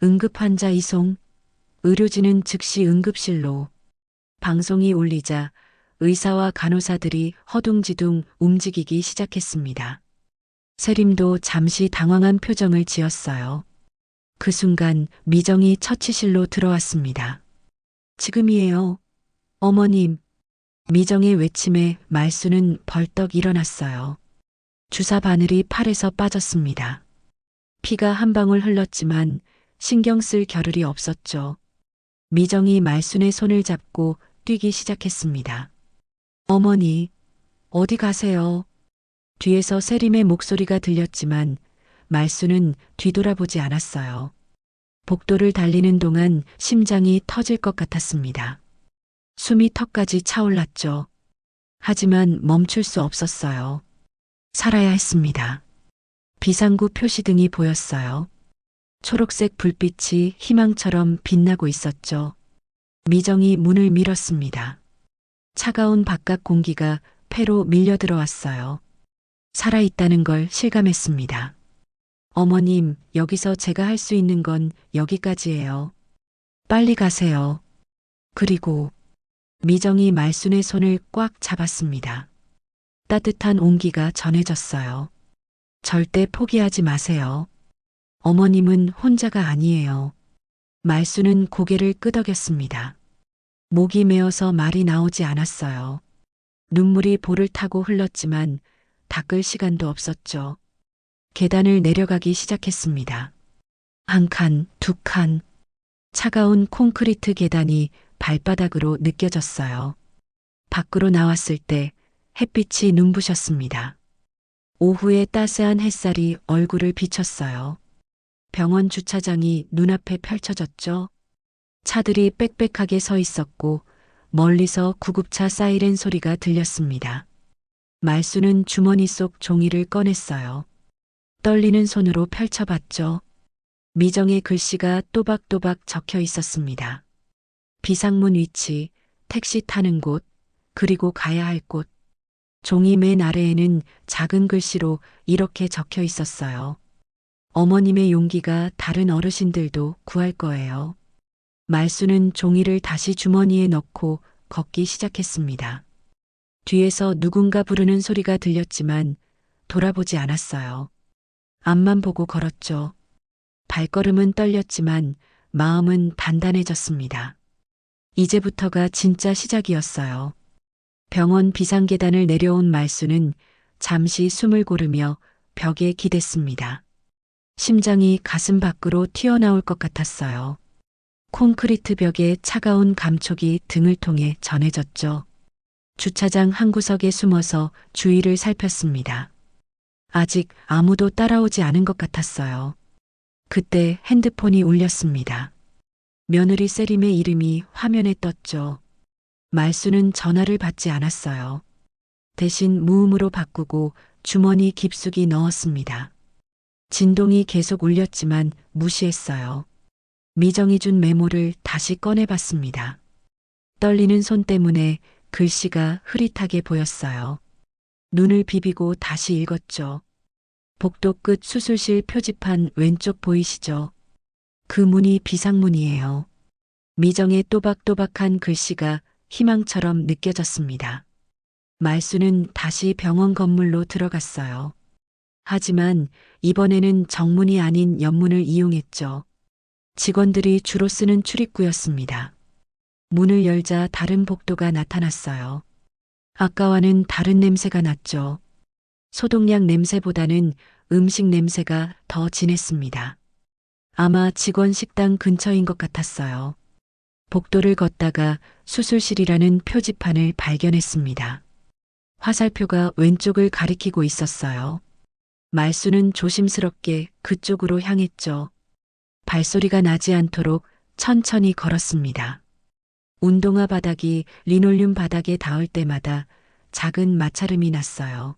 S2: 응급환자 이송. 의료진은 즉시 응급실로. 방송이 울리자 의사와 간호사들이 허둥지둥 움직이기 시작했습니다. 세림도 잠시 당황한 표정을 지었어요. 그 순간 미정이 처치실로 들어왔습니다. 지금이에요. 어머님. 미정의 외침에 말수는 벌떡 일어났어요. 주사 바늘이 팔에서 빠졌습니다. 피가 한 방울 흘렀지만 신경 쓸 겨를이 없었죠. 미정이 말순의 손을 잡고 뛰기 시작했습니다. 어머니, 어디 가세요? 뒤에서 세림의 목소리가 들렸지만 말수는 뒤돌아보지 않았어요. 복도를 달리는 동안 심장이 터질 것 같았습니다. 숨이 턱까지 차올랐죠. 하지만 멈출 수 없었어요. 살아야 했습니다. 비상구 표시등이 보였어요. 초록색 불빛이 희망처럼 빛나고 있었죠. 미정이 문을 밀었습니다. 차가운 바깥 공기가 폐로 밀려 들어왔어요. 살아있다는 걸 실감했습니다. 어머님, 여기서 제가 할 수 있는 건 여기까지예요. 빨리 가세요. 그리고 미정이 말순의 손을 꽉 잡았습니다. 따뜻한 온기가 전해졌어요. 절대 포기하지 마세요. 어머님은 혼자가 아니에요. 말순은 고개를 끄덕였습니다. 목이 메어서 말이 나오지 않았어요. 눈물이 볼을 타고 흘렀지만 닦을 시간도 없었죠. 계단을 내려가기 시작했습니다. 한 칸, 두 칸. 차가운 콘크리트 계단이 발바닥으로 느껴졌어요. 밖으로 나왔을 때 햇빛이 눈부셨습니다. 오후에 따스한 햇살이 얼굴을 비쳤어요. 병원 주차장이 눈앞에 펼쳐졌죠. 차들이 빽빽하게 서 있었고 멀리서 구급차 사이렌 소리가 들렸습니다. 말수는 주머니 속 종이를 꺼냈어요. 떨리는 손으로 펼쳐봤죠. 미정의 글씨가 또박또박 적혀 있었습니다. 비상문 위치, 택시 타는 곳, 그리고 가야 할 곳. 종이 맨 아래에는 작은 글씨로 이렇게 적혀 있었어요. 어머님의 용기가 다른 어르신들도 구할 거예요. 말수는 종이를 다시 주머니에 넣고 걷기 시작했습니다. 뒤에서 누군가 부르는 소리가 들렸지만 돌아보지 않았어요. 앞만 보고 걸었죠. 발걸음은 떨렸지만 마음은 단단해졌습니다. 이제부터가 진짜 시작이었어요. 병원 비상계단을 내려온 말수는 잠시 숨을 고르며 벽에 기댔습니다. 심장이 가슴 밖으로 튀어나올 것 같았어요. 콘크리트 벽에 차가운 감촉이 등을 통해 전해졌죠. 주차장 한 구석에 숨어서 주위를 살폈습니다. 아직 아무도 따라오지 않은 것 같았어요. 그때 핸드폰이 울렸습니다. 며느리 세림의 이름이 화면에 떴죠. 말수는 전화를 받지 않았어요. 대신 무음으로 바꾸고 주머니 깊숙이 넣었습니다. 진동이 계속 울렸지만 무시했어요. 미정이 준 메모를 다시 꺼내봤습니다. 떨리는 손 때문에 글씨가 흐릿하게 보였어요. 눈을 비비고 다시 읽었죠. 복도 끝 수술실 표지판 왼쪽 보이시죠? 그 문이 비상문이에요. 미정의 또박또박한 글씨가 희망처럼 느껴졌습니다. 말수는 다시 병원 건물로 들어갔어요. 하지만 이번에는 정문이 아닌 옆문을 이용했죠. 직원들이 주로 쓰는 출입구였습니다. 문을 열자 다른 복도가 나타났어요. 아까와는 다른 냄새가 났죠. 소독약 냄새보다는 음식 냄새가 더 진했습니다. 아마 직원 식당 근처인 것 같았어요. 복도를 걷다가 수술실이라는 표지판을 발견했습니다. 화살표가 왼쪽을 가리키고 있었어요. 말수는 조심스럽게 그쪽으로 향했죠. 발소리가 나지 않도록 천천히 걸었습니다. 운동화 바닥이 리놀륨 바닥에 닿을 때마다 작은 마찰음이 났어요.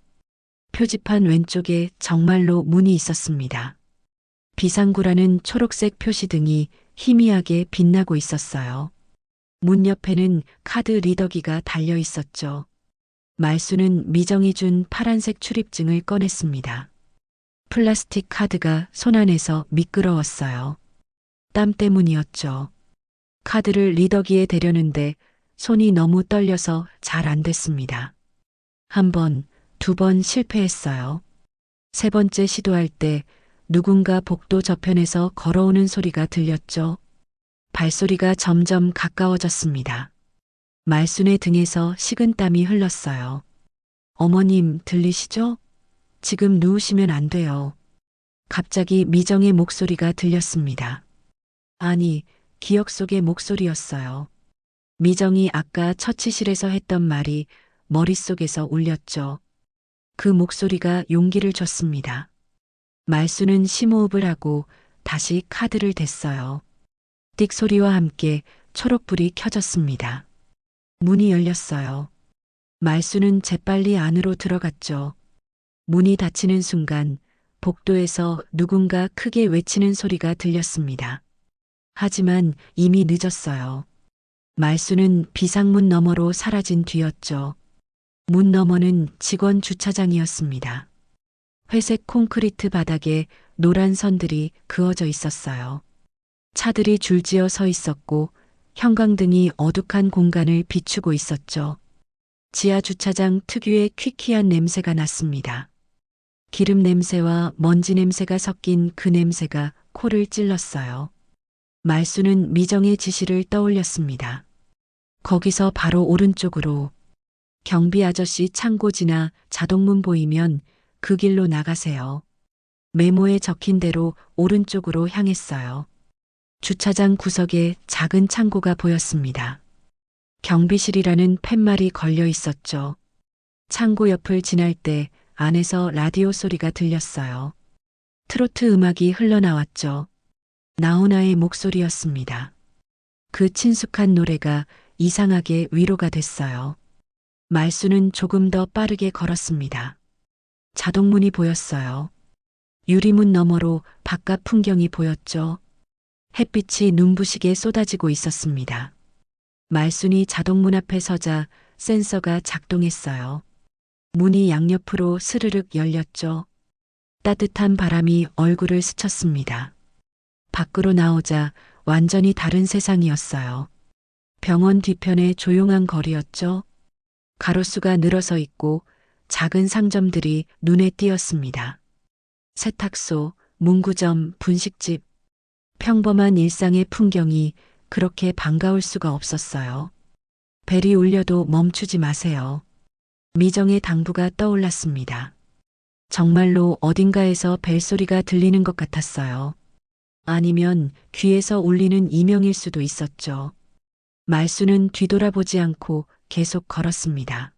S2: 표지판 왼쪽에 정말로 문이 있었습니다. 비상구라는 초록색 표시등이 희미하게 빛나고 있었어요. 문 옆에는 카드 리더기가 달려 있었죠. 말수는 미정이 준 파란색 출입증을 꺼냈습니다. 플라스틱 카드가 손 안에서 미끄러웠어요. 땀 때문이었죠. 카드를 리더기에 대려는데 손이 너무 떨려서 잘 안 됐습니다. 한 번, 두 번 실패했어요. 세 번째 시도할 때 누군가 복도 저편에서 걸어오는 소리가 들렸죠. 발소리가 점점 가까워졌습니다. 말순의 등에서 식은땀이 흘렀어요. 어머님 들리시죠? 지금 누우시면 안 돼요. 갑자기 미정의 목소리가 들렸습니다. 아니, 기억 속의 목소리였어요. 미정이 아까 처치실에서 했던 말이 머릿속에서 울렸죠. 그 목소리가 용기를 줬습니다. 말수는 심호흡을 하고 다시 카드를 댔어요. 띡 소리와 함께 초록불이 켜졌습니다. 문이 열렸어요. 말수는 재빨리 안으로 들어갔죠. 문이 닫히는 순간 복도에서 누군가 크게 외치는 소리가 들렸습니다. 하지만 이미 늦었어요. 말수는 비상문 너머로 사라진 뒤였죠. 문 너머는 직원 주차장이었습니다. 회색 콘크리트 바닥에 노란 선들이 그어져 있었어요. 차들이 줄지어 서 있었고 형광등이 어둑한 공간을 비추고 있었죠. 지하 주차장 특유의 퀴퀴한 냄새가 났습니다. 기름 냄새와 먼지 냄새가 섞인 그 냄새가 코를 찔렀어요. 말수는 미정의 지시를 떠올렸습니다. 거기서 바로 오른쪽으로. 경비 아저씨 창고 지나 자동문 보이면 그 길로 나가세요. 메모에 적힌 대로 오른쪽으로 향했어요. 주차장 구석에 작은 창고가 보였습니다. 경비실이라는 팻말이 걸려 있었죠. 창고 옆을 지날 때 안에서 라디오 소리가 들렸어요. 트로트 음악이 흘러나왔죠. 나훈아의 목소리였습니다. 그 친숙한 노래가 이상하게 위로가 됐어요. 말수는 조금 더 빠르게 걸었습니다. 자동문이 보였어요. 유리문 너머로 바깥 풍경이 보였죠. 햇빛이 눈부시게 쏟아지고 있었습니다. 말순이 자동문 앞에 서자 센서가 작동했어요. 문이 양옆으로 스르륵 열렸죠. 따뜻한 바람이 얼굴을 스쳤습니다. 밖으로 나오자 완전히 다른 세상이었어요. 병원 뒤편에 조용한 거리였죠. 가로수가 늘어서 있고 작은 상점들이 눈에 띄었습니다. 세탁소, 문구점, 분식집. 평범한 일상의 풍경이 그렇게 반가울 수가 없었어요. 벨이 울려도 멈추지 마세요. 미정의 당부가 떠올랐습니다. 정말로 어딘가에서 벨소리가 들리는 것 같았어요. 아니면 귀에서 울리는 이명일 수도 있었죠. 말수는 뒤돌아보지 않고 계속 걸었습니다.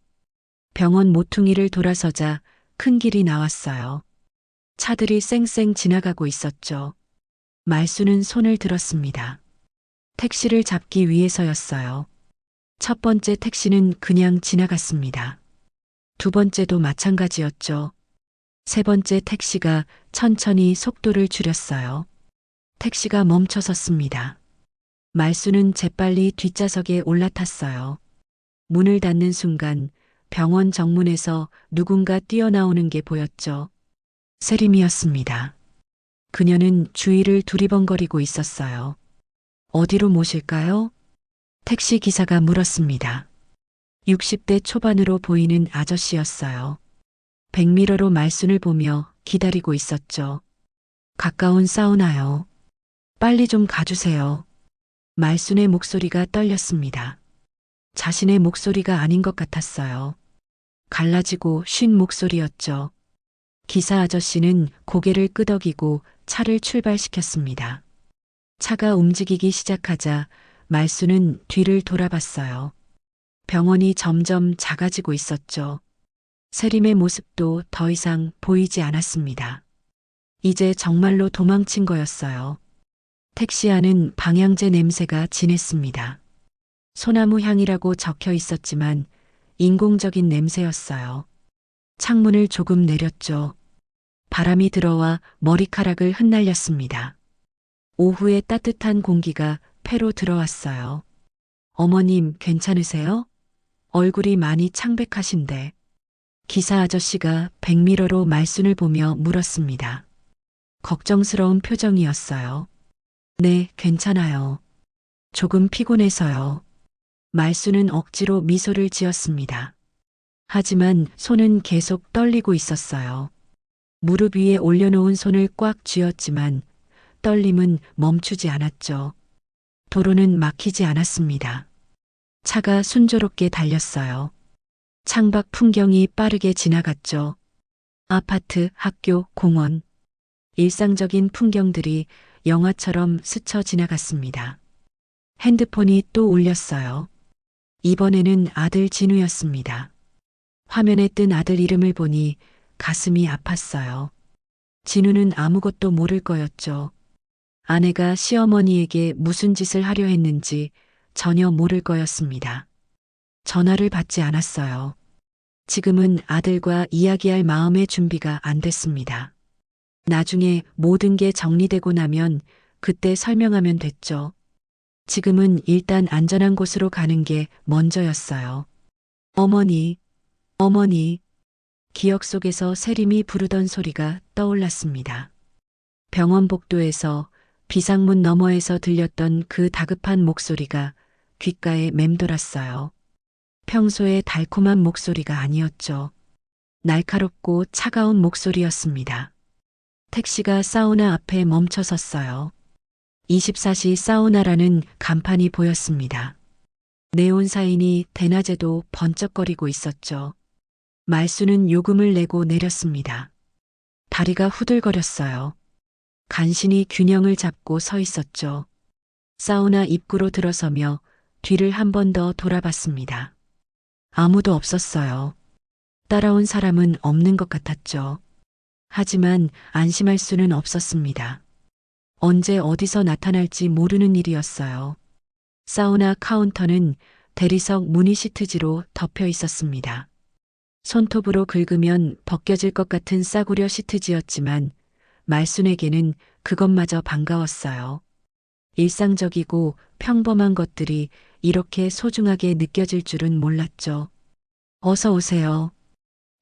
S2: 병원 모퉁이를 돌아서자 큰 길이 나왔어요. 차들이 쌩쌩 지나가고 있었죠. 말수는 손을 들었습니다. 택시를 잡기 위해서였어요. 첫 번째 택시는 그냥 지나갔습니다. 두 번째도 마찬가지였죠. 세 번째 택시가 천천히 속도를 줄였어요. 택시가 멈춰 섰습니다. 말수는 재빨리 뒷좌석에 올라탔어요. 문을 닫는 순간 병원 정문에서 누군가 뛰어나오는 게 보였죠. 세림이었습니다. 그녀는 주위를 두리번거리고 있었어요. 어디로 모실까요? 택시 기사가 물었습니다. 60대 초반으로 보이는 아저씨였어요. 백미러로 말순을 보며 기다리고 있었죠. 가까운 사우나요. 빨리 좀 가주세요. 말순의 목소리가 떨렸습니다. 자신의 목소리가 아닌 것 같았어요. 갈라지고 쉰 목소리였죠. 기사 아저씨는 고개를 끄덕이고 차를 출발시켰습니다. 차가 움직이기 시작하자 말수는 뒤를 돌아봤어요. 병원이 점점 작아지고 있었죠. 세림의 모습도 더 이상 보이지 않았습니다. 이제 정말로 도망친 거였어요. 택시 안은 방향제 냄새가 진했습니다. 소나무 향이라고 적혀 있었지만 인공적인 냄새였어요. 창문을 조금 내렸죠. 바람이 들어와 머리카락을 흩날렸습니다. 오후의 따뜻한 공기가 폐로 들어왔어요. 어머님, 괜찮으세요? 얼굴이 많이 창백하신데. 기사 아저씨가 백미러로 말순을 보며 물었습니다. 걱정스러운 표정이었어요. 네, 괜찮아요. 조금 피곤해서요. 말순은 억지로 미소를 지었습니다. 하지만 손은 계속 떨리고 있었어요. 무릎 위에 올려놓은 손을 꽉 쥐었지만 떨림은 멈추지 않았죠. 도로는 막히지 않았습니다. 차가 순조롭게 달렸어요. 창밖 풍경이 빠르게 지나갔죠. 아파트, 학교, 공원. 일상적인 풍경들이 영화처럼 스쳐 지나갔습니다. 핸드폰이 또 울렸어요. 이번에는 아들 진우였습니다. 화면에 뜬 아들 이름을 보니 가슴이 아팠어요. 진우는 아무것도 모를 거였죠. 아내가 시어머니에게 무슨 짓을 하려 했는지 전혀 모를 거였습니다. 전화를 받지 않았어요. 지금은 아들과 이야기할 마음의 준비가 안 됐습니다. 나중에 모든 게 정리되고 나면 그때 설명하면 됐죠. 지금은 일단 안전한 곳으로 가는 게 먼저였어요. 어머니, 어머니. 기억 속에서 세림이 부르던 소리가 떠올랐습니다. 병원 복도에서 비상문 너머에서 들렸던 그 다급한 목소리가 귓가에 맴돌았어요. 평소의 달콤한 목소리가 아니었죠. 날카롭고 차가운 목소리였습니다. 택시가 사우나 앞에 멈춰 섰어요. 24시 사우나라는 간판이 보였습니다. 네온 사인이 대낮에도 번쩍거리고 있었죠. 말수는 요금을 내고 내렸습니다. 다리가 후들거렸어요. 간신히 균형을 잡고 서 있었죠. 사우나 입구로 들어서며 뒤를 한 번 더 돌아봤습니다. 아무도 없었어요. 따라온 사람은 없는 것 같았죠. 하지만 안심할 수는 없었습니다. 언제 어디서 나타날지 모르는 일이었어요. 사우나 카운터는 대리석 무늬 시트지로 덮여 있었습니다. 손톱으로 긁으면 벗겨질 것 같은 싸구려 시트지였지만 말순에게는 그것마저 반가웠어요. 일상적이고 평범한 것들이 이렇게 소중하게 느껴질 줄은 몰랐죠. 어서 오세요.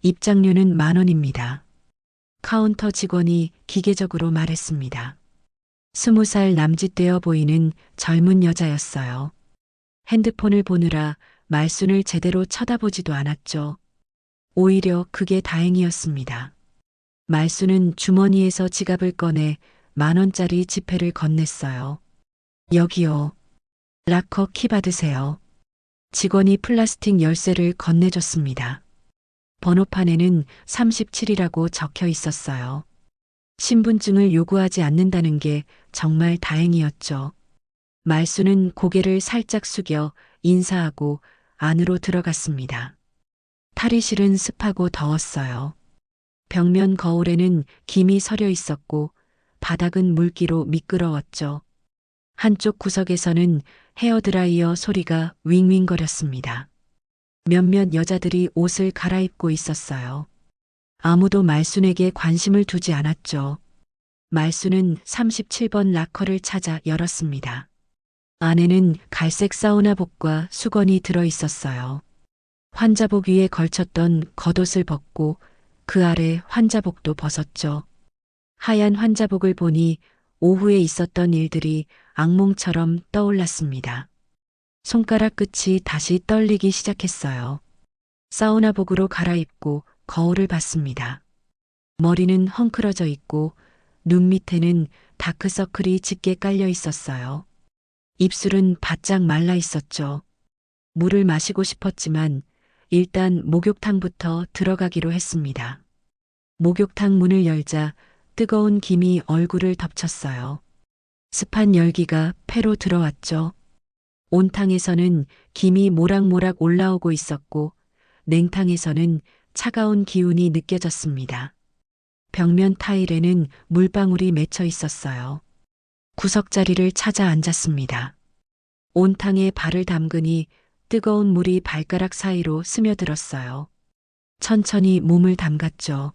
S2: 입장료는 10,000원입니다. 카운터 직원이 기계적으로 말했습니다. 20살 남짓되어 보이는 젊은 여자였어요. 핸드폰을 보느라 말순을 제대로 쳐다보지도 않았죠. 오히려 그게 다행이었습니다. 말순은 주머니에서 지갑을 꺼내 10,000원짜리 지폐를 건넸어요. 여기요. 락커 키 받으세요. 직원이 플라스틱 열쇠를 건네줬습니다. 번호판에는 37이라고 적혀 있었어요. 신분증을 요구하지 않는다는 게 정말 다행이었죠. 말수는 고개를 살짝 숙여 인사하고 안으로 들어갔습니다. 탈의실은 습하고 더웠어요. 벽면 거울에는 김이 서려 있었고 바닥은 물기로 미끄러웠죠. 한쪽 구석에서는 헤어드라이어 소리가 윙윙거렸습니다. 몇몇 여자들이 옷을 갈아입고 있었어요. 아무도 말순에게 관심을 두지 않았죠. 말순은 37번 락커를 찾아 열었습니다. 안에는 갈색 사우나복과 수건이 들어 있었어요. 환자복 위에 걸쳤던 겉옷을 벗고 그 아래 환자복도 벗었죠. 하얀 환자복을 보니 오후에 있었던 일들이 악몽처럼 떠올랐습니다. 손가락 끝이 다시 떨리기 시작했어요. 사우나복으로 갈아입고 거울을 봤습니다. 머리는 헝클어져 있고 눈 밑에는 다크서클이 짙게 깔려 있었어요. 입술은 바짝 말라 있었죠. 물을 마시고 싶었지만 일단 목욕탕부터 들어가기로 했습니다. 목욕탕 문을 열자 뜨거운 김이 얼굴을 덮쳤어요. 습한 열기가 폐로 들어왔죠. 온탕에서는 김이 모락모락 올라오고 있었고 냉탕에서는 차가운 기운이 느껴졌습니다. 벽면 타일에는 물방울이 맺혀 있었어요. 구석자리를 찾아 앉았습니다. 온탕에 발을 담그니 뜨거운 물이 발가락 사이로 스며들었어요. 천천히 몸을 담갔죠.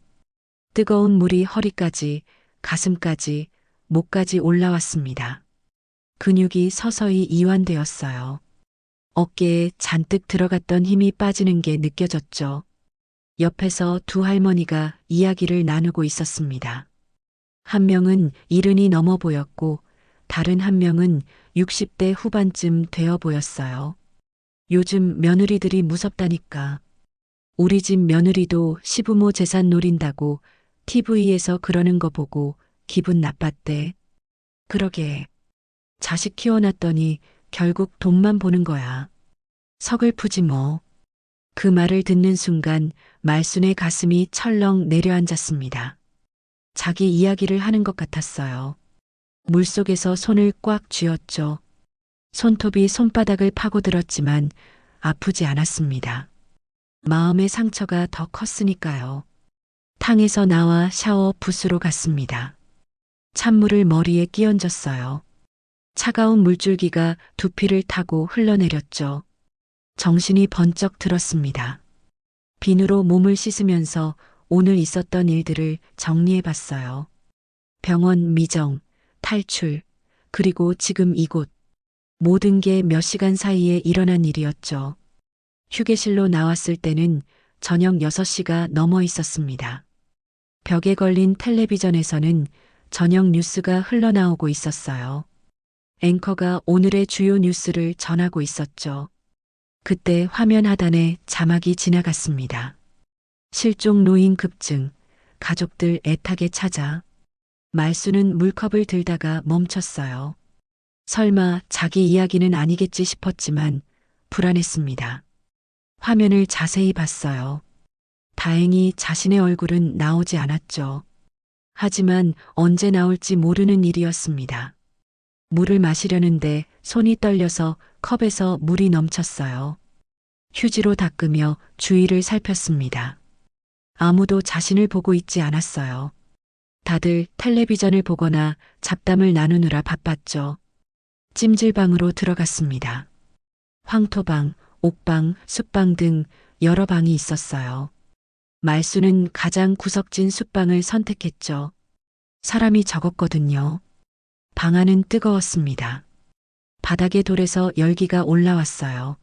S2: 뜨거운 물이 허리까지, 가슴까지, 목까지 올라왔습니다. 근육이 서서히 이완되었어요. 어깨에 잔뜩 들어갔던 힘이 빠지는 게 느껴졌죠. 옆에서 두 할머니가 이야기를 나누고 있었습니다. 한 명은 70이 넘어 보였고 다른 한 명은 60대 후반쯤 되어 보였어요. 요즘 며느리들이 무섭다니까. 우리 집 며느리도 시부모 재산 노린다고 TV에서 그러는 거 보고 기분 나빴대. 그러게. 자식 키워놨더니 결국 돈만 보는 거야. 서글프지 뭐. 그 말을 듣는 순간 말순의 가슴이 철렁 내려앉았습니다. 자기 이야기를 하는 것 같았어요. 물속에서 손을 꽉 쥐었죠. 손톱이 손바닥을 파고들었지만 아프지 않았습니다. 마음의 상처가 더 컸으니까요. 탕에서 나와 샤워 부스로 갔습니다. 찬물을 머리에 끼얹었어요. 차가운 물줄기가 두피를 타고 흘러내렸죠. 정신이 번쩍 들었습니다. 비누로 몸을 씻으면서 오늘 있었던 일들을 정리해 봤어요. 병원 미정, 탈출, 그리고 지금 이곳. 모든 게 몇 시간 사이에 일어난 일이었죠. 휴게실로 나왔을 때는 저녁 6시가 넘어 있었습니다. 벽에 걸린 텔레비전에서는 저녁 뉴스가 흘러나오고 있었어요. 앵커가 오늘의 주요 뉴스를 전하고 있었죠. 그때 화면 하단에 자막이 지나갔습니다. 실종 노인 급증, 가족들 애타게 찾아. 말수는 물컵을 들다가 멈췄어요. 설마 자기 이야기는 아니겠지 싶었지만 불안했습니다. 화면을 자세히 봤어요. 다행히 자신의 얼굴은 나오지 않았죠. 하지만 언제 나올지 모르는 일이었습니다. 물을 마시려는데 손이 떨려서 컵에서 물이 넘쳤어요. 휴지로 닦으며 주위를 살폈습니다. 아무도 자신을 보고 있지 않았어요. 다들 텔레비전을 보거나 잡담을 나누느라 바빴죠. 찜질방으로 들어갔습니다. 황토방, 옥방, 숯방 등 여러 방이 있었어요. 말수는 가장 구석진 숯방을 선택했죠. 사람이 적었거든요. 방 안은 뜨거웠습니다. 바닥에 돌에서 열기가 올라왔어요.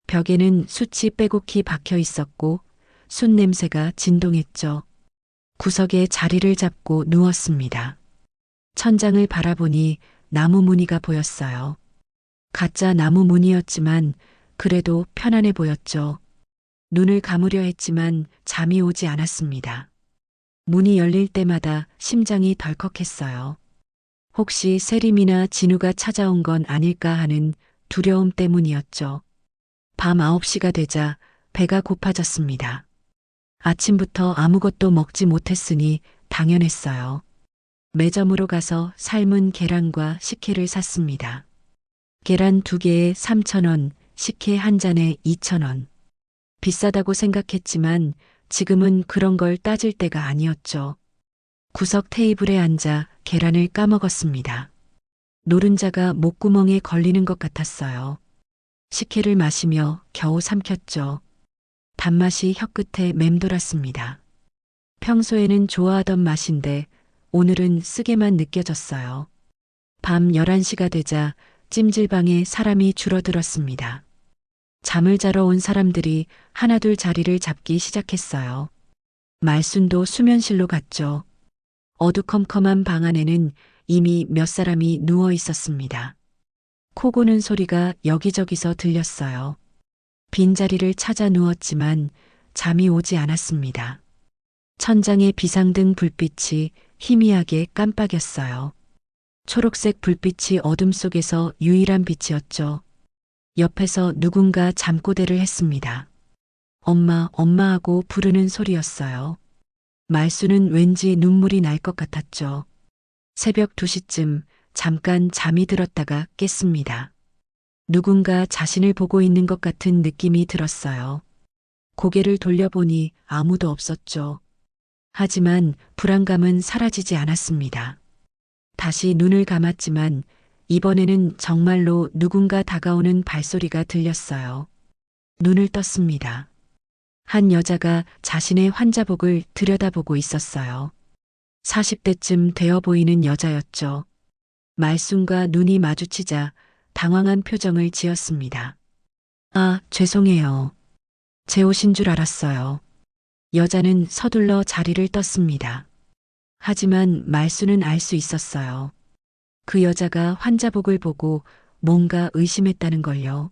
S2: 벽에는 숯이 빼곡히 박혀 있었고 숯 냄새가 진동했죠. 구석에 자리를 잡고 누웠습니다. 천장을 바라보니 나무 무늬가 보였어요. 가짜 나무 무늬였지만 그래도 편안해 보였죠. 눈을 감으려 했지만 잠이 오지 않았습니다. 문이 열릴 때마다 심장이 덜컥했어요. 혹시 세림이나 진우가 찾아온 건 아닐까 하는 두려움 때문이었죠. 밤 9시가 되자 배가 고파졌습니다. 아침부터 아무것도 먹지 못했으니 당연했어요. 매점으로 가서 삶은 계란과 식혜를 샀습니다. 계란 2개에 3,000원, 식혜 한 잔에 2,000원. 비싸다고 생각했지만 지금은 그런 걸 따질 때가 아니었죠. 구석 테이블에 앉아 계란을 까먹었습니다. 노른자가 목구멍에 걸리는 것 같았어요. 식혜를 마시며 겨우 삼켰죠. 단맛이 혀끝에 맴돌았습니다. 평소에는 좋아하던 맛인데 오늘은 쓰게만 느껴졌어요. 밤 11시가 되자 찜질방에 사람이 줄어들었습니다. 잠을 자러 온 사람들이 하나둘 자리를 잡기 시작했어요. 말순도 수면실로 갔죠. 어두컴컴한 방 안에는 이미 몇 사람이 누워 있었습니다. 코 고는 소리가 여기저기서 들렸어요. 빈자리를 찾아 누웠지만 잠이 오지 않았습니다. 천장의 비상등 불빛이 희미하게 깜빡였어요. 초록색 불빛이 어둠 속에서 유일한 빛이었죠. 옆에서 누군가 잠꼬대를 했습니다. 엄마, 엄마 하고 부르는 소리였어요. 말수는 왠지 눈물이 날 것 같았죠. 새벽 2시쯤 잠깐 잠이 들었다가 깼습니다. 누군가 자신을 보고 있는 것 같은 느낌이 들었어요. 고개를 돌려보니 아무도 없었죠. 하지만 불안감은 사라지지 않았습니다. 다시 눈을 감았지만 이번에는 정말로 누군가 다가오는 발소리가 들렸어요. 눈을 떴습니다. 한 여자가 자신의 환자복을 들여다보고 있었어요. 40대쯤 되어 보이는 여자였죠. 말순과 눈이 마주치자 당황한 표정을 지었습니다. 아, 죄송해요. 제 옷인 줄 알았어요. 여자는 서둘러 자리를 떴습니다. 하지만 말수는 알 수 있었어요. 그 여자가 환자복을 보고 뭔가 의심했다는 걸요.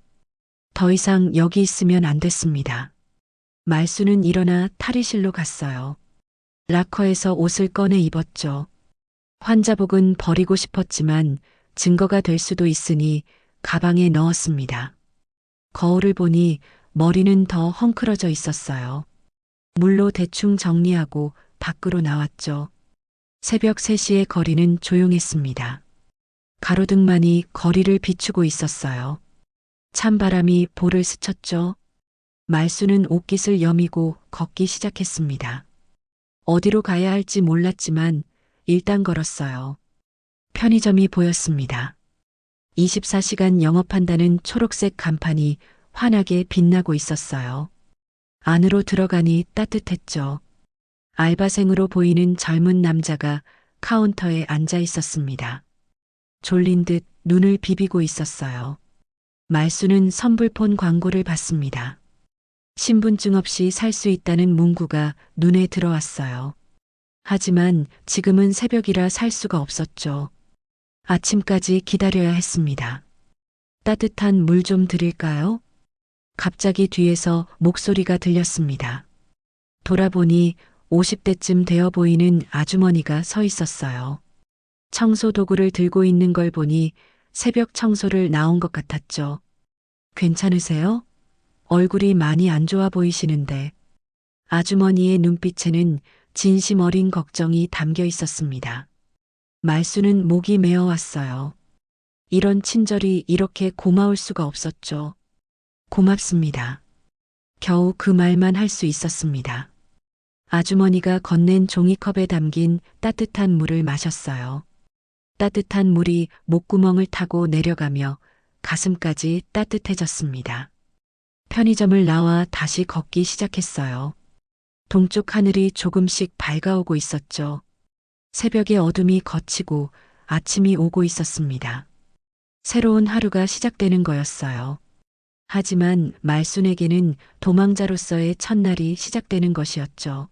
S2: 더 이상 여기 있으면 안 됐습니다. 말수는 일어나 탈의실로 갔어요. 락커에서 옷을 꺼내 입었죠. 환자복은 버리고 싶었지만 증거가 될 수도 있으니 가방에 넣었습니다. 거울을 보니 머리는 더 헝클어져 있었어요. 물로 대충 정리하고 밖으로 나왔죠. 새벽 3시의 거리는 조용했습니다. 가로등만이 거리를 비추고 있었어요. 찬바람이 볼을 스쳤죠. 말수는 옷깃을 여미고 걷기 시작했습니다. 어디로 가야 할지 몰랐지만 일단 걸었어요. 편의점이 보였습니다. 24시간 영업한다는 초록색 간판이 환하게 빛나고 있었어요. 안으로 들어가니 따뜻했죠. 알바생으로 보이는 젊은 남자가 카운터에 앉아 있었습니다. 졸린 듯 눈을 비비고 있었어요. 말수는 선불폰 광고를 봤습니다. 신분증 없이 살 수 있다는 문구가 눈에 들어왔어요. 하지만 지금은 새벽이라 살 수가 없었죠. 아침까지 기다려야 했습니다. 따뜻한 물 좀 드릴까요? 갑자기 뒤에서 목소리가 들렸습니다. 돌아보니 50대쯤 되어 보이는 아주머니가 서 있었어요. 청소 도구를 들고 있는 걸 보니 새벽 청소를 나온 것 같았죠. 괜찮으세요? 얼굴이 많이 안 좋아 보이시는데. 아주머니의 눈빛에는 진심 어린 걱정이 담겨 있었습니다. 말수는 목이 메어왔어요. 이런 친절이 이렇게 고마울 수가 없었죠. 고맙습니다. 겨우 그 말만 할 수 있었습니다. 아주머니가 건넨 종이컵에 담긴 따뜻한 물을 마셨어요. 따뜻한 물이 목구멍을 타고 내려가며 가슴까지 따뜻해졌습니다. 편의점을 나와 다시 걷기 시작했어요. 동쪽 하늘이 조금씩 밝아오고 있었죠. 새벽의 어둠이 걷히고 아침이 오고 있었습니다. 새로운 하루가 시작되는 거였어요. 하지만 말순에게는 도망자로서의 첫날이 시작되는 것이었죠.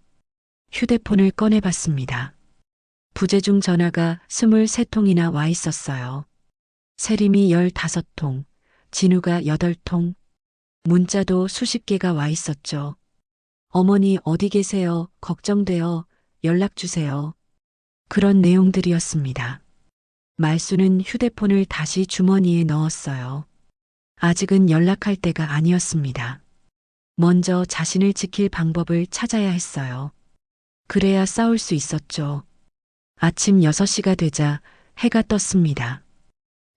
S2: 휴대폰을 꺼내봤습니다. 부재중 전화가 23통이나 와 있었어요. 세림이 15통, 진우가 8통, 문자도 수십 개가 와 있었죠. 어머니 어디 계세요? 걱정돼요. 연락 주세요. 그런 내용들이었습니다. 말수는 휴대폰을 다시 주머니에 넣었어요. 아직은 연락할 때가 아니었습니다. 먼저 자신을 지킬 방법을 찾아야 했어요. 그래야 싸울 수 있었죠. 아침 6시가 되자 해가 떴습니다.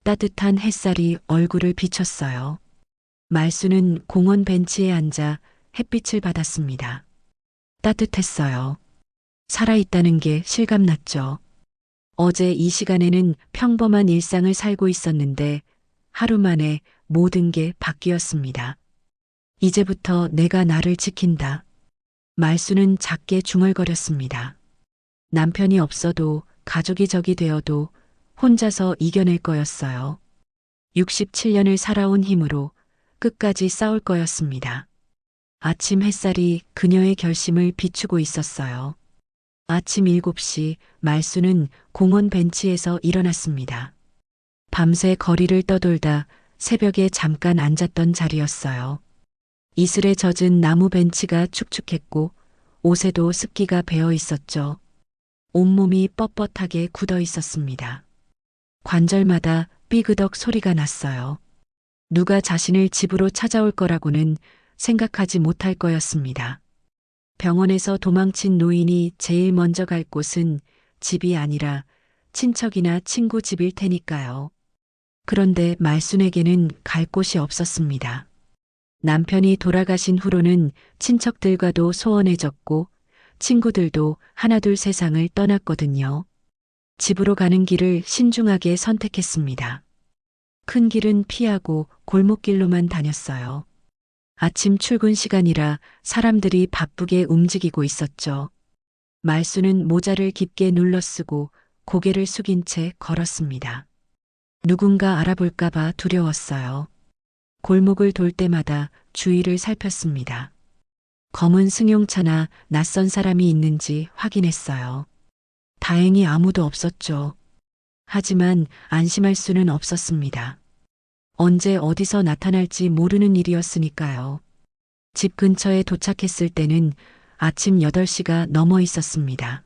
S2: 따뜻한 햇살이 얼굴을 비췄어요. 말수는 공원 벤치에 앉아 햇빛을 받았습니다. 따뜻했어요. 살아있다는 게 실감났죠. 어제 이 시간에는 평범한 일상을 살고 있었는데 하루 만에 모든 게 바뀌었습니다. 이제부터 내가 나를 지킨다. 말수는 작게 중얼거렸습니다. 남편이 없어도 가족이 적이 되어도 혼자서 이겨낼 거였어요. 67년을 살아온 힘으로 끝까지 싸울 거였습니다. 아침 햇살이 그녀의 결심을 비추고 있었어요. 아침 7시 말수는 공원 벤치에서 일어났습니다. 밤새 거리를 떠돌다 새벽에 잠깐 앉았던 자리였어요. 이슬에 젖은 나무 벤치가 축축했고 옷에도 습기가 배어 있었죠. 온몸이 뻣뻣하게 굳어 있었습니다. 관절마다 삐그덕 소리가 났어요. 누가 자신을 집으로 찾아올 거라고는 생각하지 못할 거였습니다. 병원에서 도망친 노인이 제일 먼저 갈 곳은 집이 아니라 친척이나 친구 집일 테니까요. 그런데 말순에게는 갈 곳이 없었습니다. 남편이 돌아가신 후로는 친척들과도 소원해졌고 친구들도 하나둘 세상을 떠났거든요. 집으로 가는 길을 신중하게 선택했습니다. 큰 길은 피하고 골목길로만 다녔어요. 아침 출근 시간이라 사람들이 바쁘게 움직이고 있었죠. 말수는 모자를 깊게 눌러쓰고 고개를 숙인 채 걸었습니다. 누군가 알아볼까봐 두려웠어요. 골목을 돌 때마다 주위를 살폈습니다. 검은 승용차나 낯선 사람이 있는지 확인했어요. 다행히 아무도 없었죠. 하지만 안심할 수는 없었습니다. 언제 어디서 나타날지 모르는 일이었으니까요. 집 근처에 도착했을 때는 아침 8시가 넘어 있었습니다.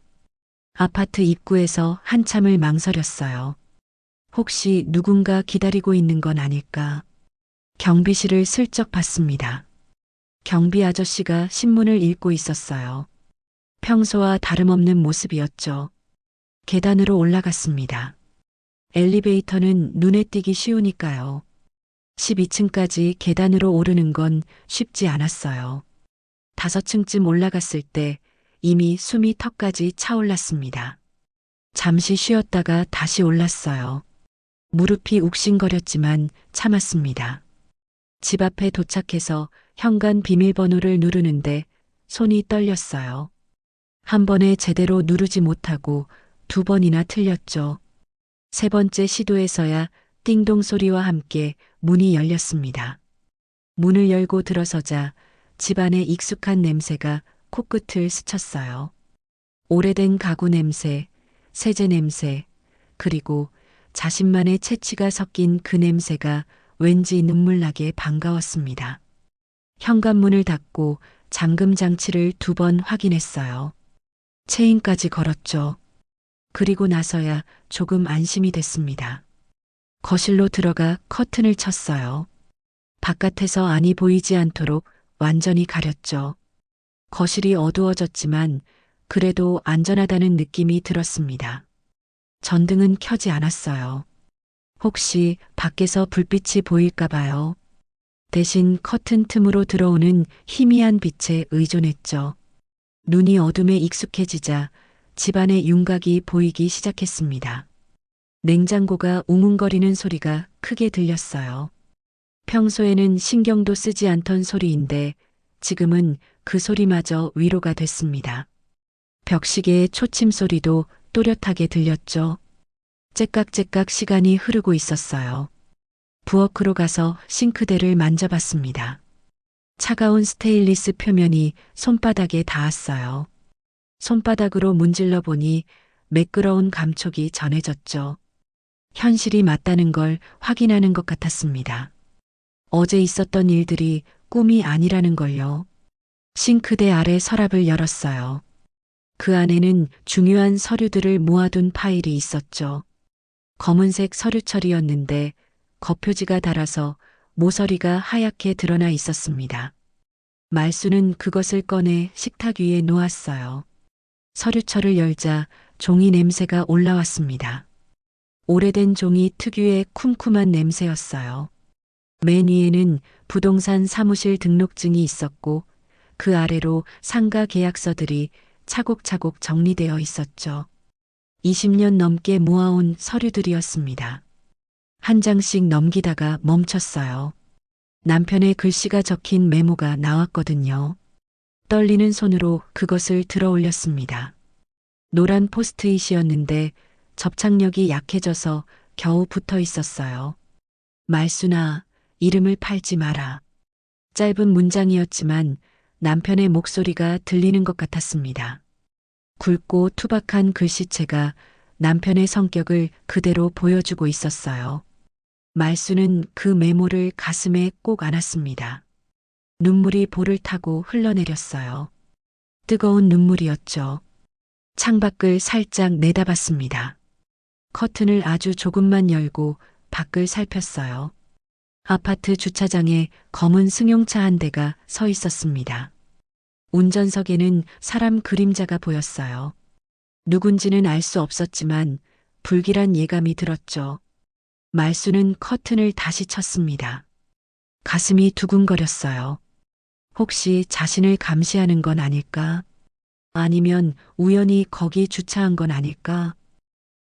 S2: 아파트 입구에서 한참을 망설였어요. 혹시 누군가 기다리고 있는 건 아닐까? 경비실을 슬쩍 봤습니다. 경비 아저씨가 신문을 읽고 있었어요. 평소와 다름없는 모습이었죠. 계단으로 올라갔습니다. 엘리베이터는 눈에 띄기 쉬우니까요. 12층까지 계단으로 오르는 건 쉽지 않았어요. 5층쯤 올라갔을 때 이미 숨이 턱까지 차올랐습니다. 잠시 쉬었다가 다시 올랐어요. 무릎이 욱신거렸지만 참았습니다. 집 앞에 도착해서 현관 비밀번호를 누르는데 손이 떨렸어요. 한 번에 제대로 누르지 못하고 2번이나 틀렸죠. 3번째 시도에서야 띵동 소리와 함께 문이 열렸습니다. 문을 열고 들어서자 집안의 익숙한 냄새가 코끝을 스쳤어요. 오래된 가구 냄새, 세제 냄새, 그리고 자신만의 채취가 섞인 그 냄새가 왠지 눈물나게 반가웠습니다. 현관문을 닫고 잠금 장치를 2번 확인했어요. 체인까지 걸었죠. 그리고 나서야 조금 안심이 됐습니다. 거실로 들어가 커튼을 쳤어요. 바깥에서 안이 보이지 않도록 완전히 가렸죠. 거실이 어두워졌지만 그래도 안전하다는 느낌이 들었습니다. 전등은 켜지 않았어요. 혹시 밖에서 불빛이 보일까 봐요. 대신 커튼 틈으로 들어오는 희미한 빛에 의존했죠. 눈이 어둠에 익숙해지자 집안의 윤곽이 보이기 시작했습니다. 냉장고가 웅웅거리는 소리가 크게 들렸어요. 평소에는 신경도 쓰지 않던 소리인데 지금은 그 소리마저 위로가 됐습니다. 벽시계의 초침 소리도 또렷하게 들렸죠. 째깍째깍 시간이 흐르고 있었어요. 부엌으로 가서 싱크대를 만져봤습니다. 차가운 스테인리스 표면이 손바닥에 닿았어요. 손바닥으로 문질러 보니 매끄러운 감촉이 전해졌죠. 현실이 맞다는 걸 확인하는 것 같았습니다. 어제 있었던 일들이 꿈이 아니라는 걸요. 싱크대 아래 서랍을 열었어요. 그 안에는 중요한 서류들을 모아둔 파일이 있었죠. 검은색 서류철이었는데 겉표지가 달아서 모서리가 하얗게 드러나 있었습니다. 말수는 그것을 꺼내 식탁 위에 놓았어요. 서류철을 열자 종이 냄새가 올라왔습니다. 오래된 종이 특유의 쿰쿰한 냄새였어요. 맨 위에는 부동산 사무실 등록증이 있었고 그 아래로 상가 계약서들이 차곡차곡 정리되어 있었죠. 20년 넘게 모아온 서류들이었습니다. 한 장씩 넘기다가 멈췄어요. 남편의 글씨가 적힌 메모가 나왔거든요. 떨리는 손으로 그것을 들어 올렸습니다. 노란 포스트잇이었는데 접착력이 약해져서 겨우 붙어 있었어요. 말수나 이름을 팔지 마라. 짧은 문장이었지만 남편의 목소리가 들리는 것 같았습니다. 굵고 투박한 글씨체가 남편의 성격을 그대로 보여주고 있었어요. 말수는 그 메모를 가슴에 꼭 안았습니다. 눈물이 볼을 타고 흘러내렸어요. 뜨거운 눈물이었죠. 창밖을 살짝 내다봤습니다. 커튼을 아주 조금만 열고 밖을 살폈어요. 아파트 주차장에 검은 승용차 한 대가 서 있었습니다. 운전석에는 사람 그림자가 보였어요. 누군지는 알 수 없었지만 불길한 예감이 들었죠. 말수는 커튼을 다시 쳤습니다. 가슴이 두근거렸어요. 혹시 자신을 감시하는 건 아닐까? 아니면 우연히 거기 주차한 건 아닐까?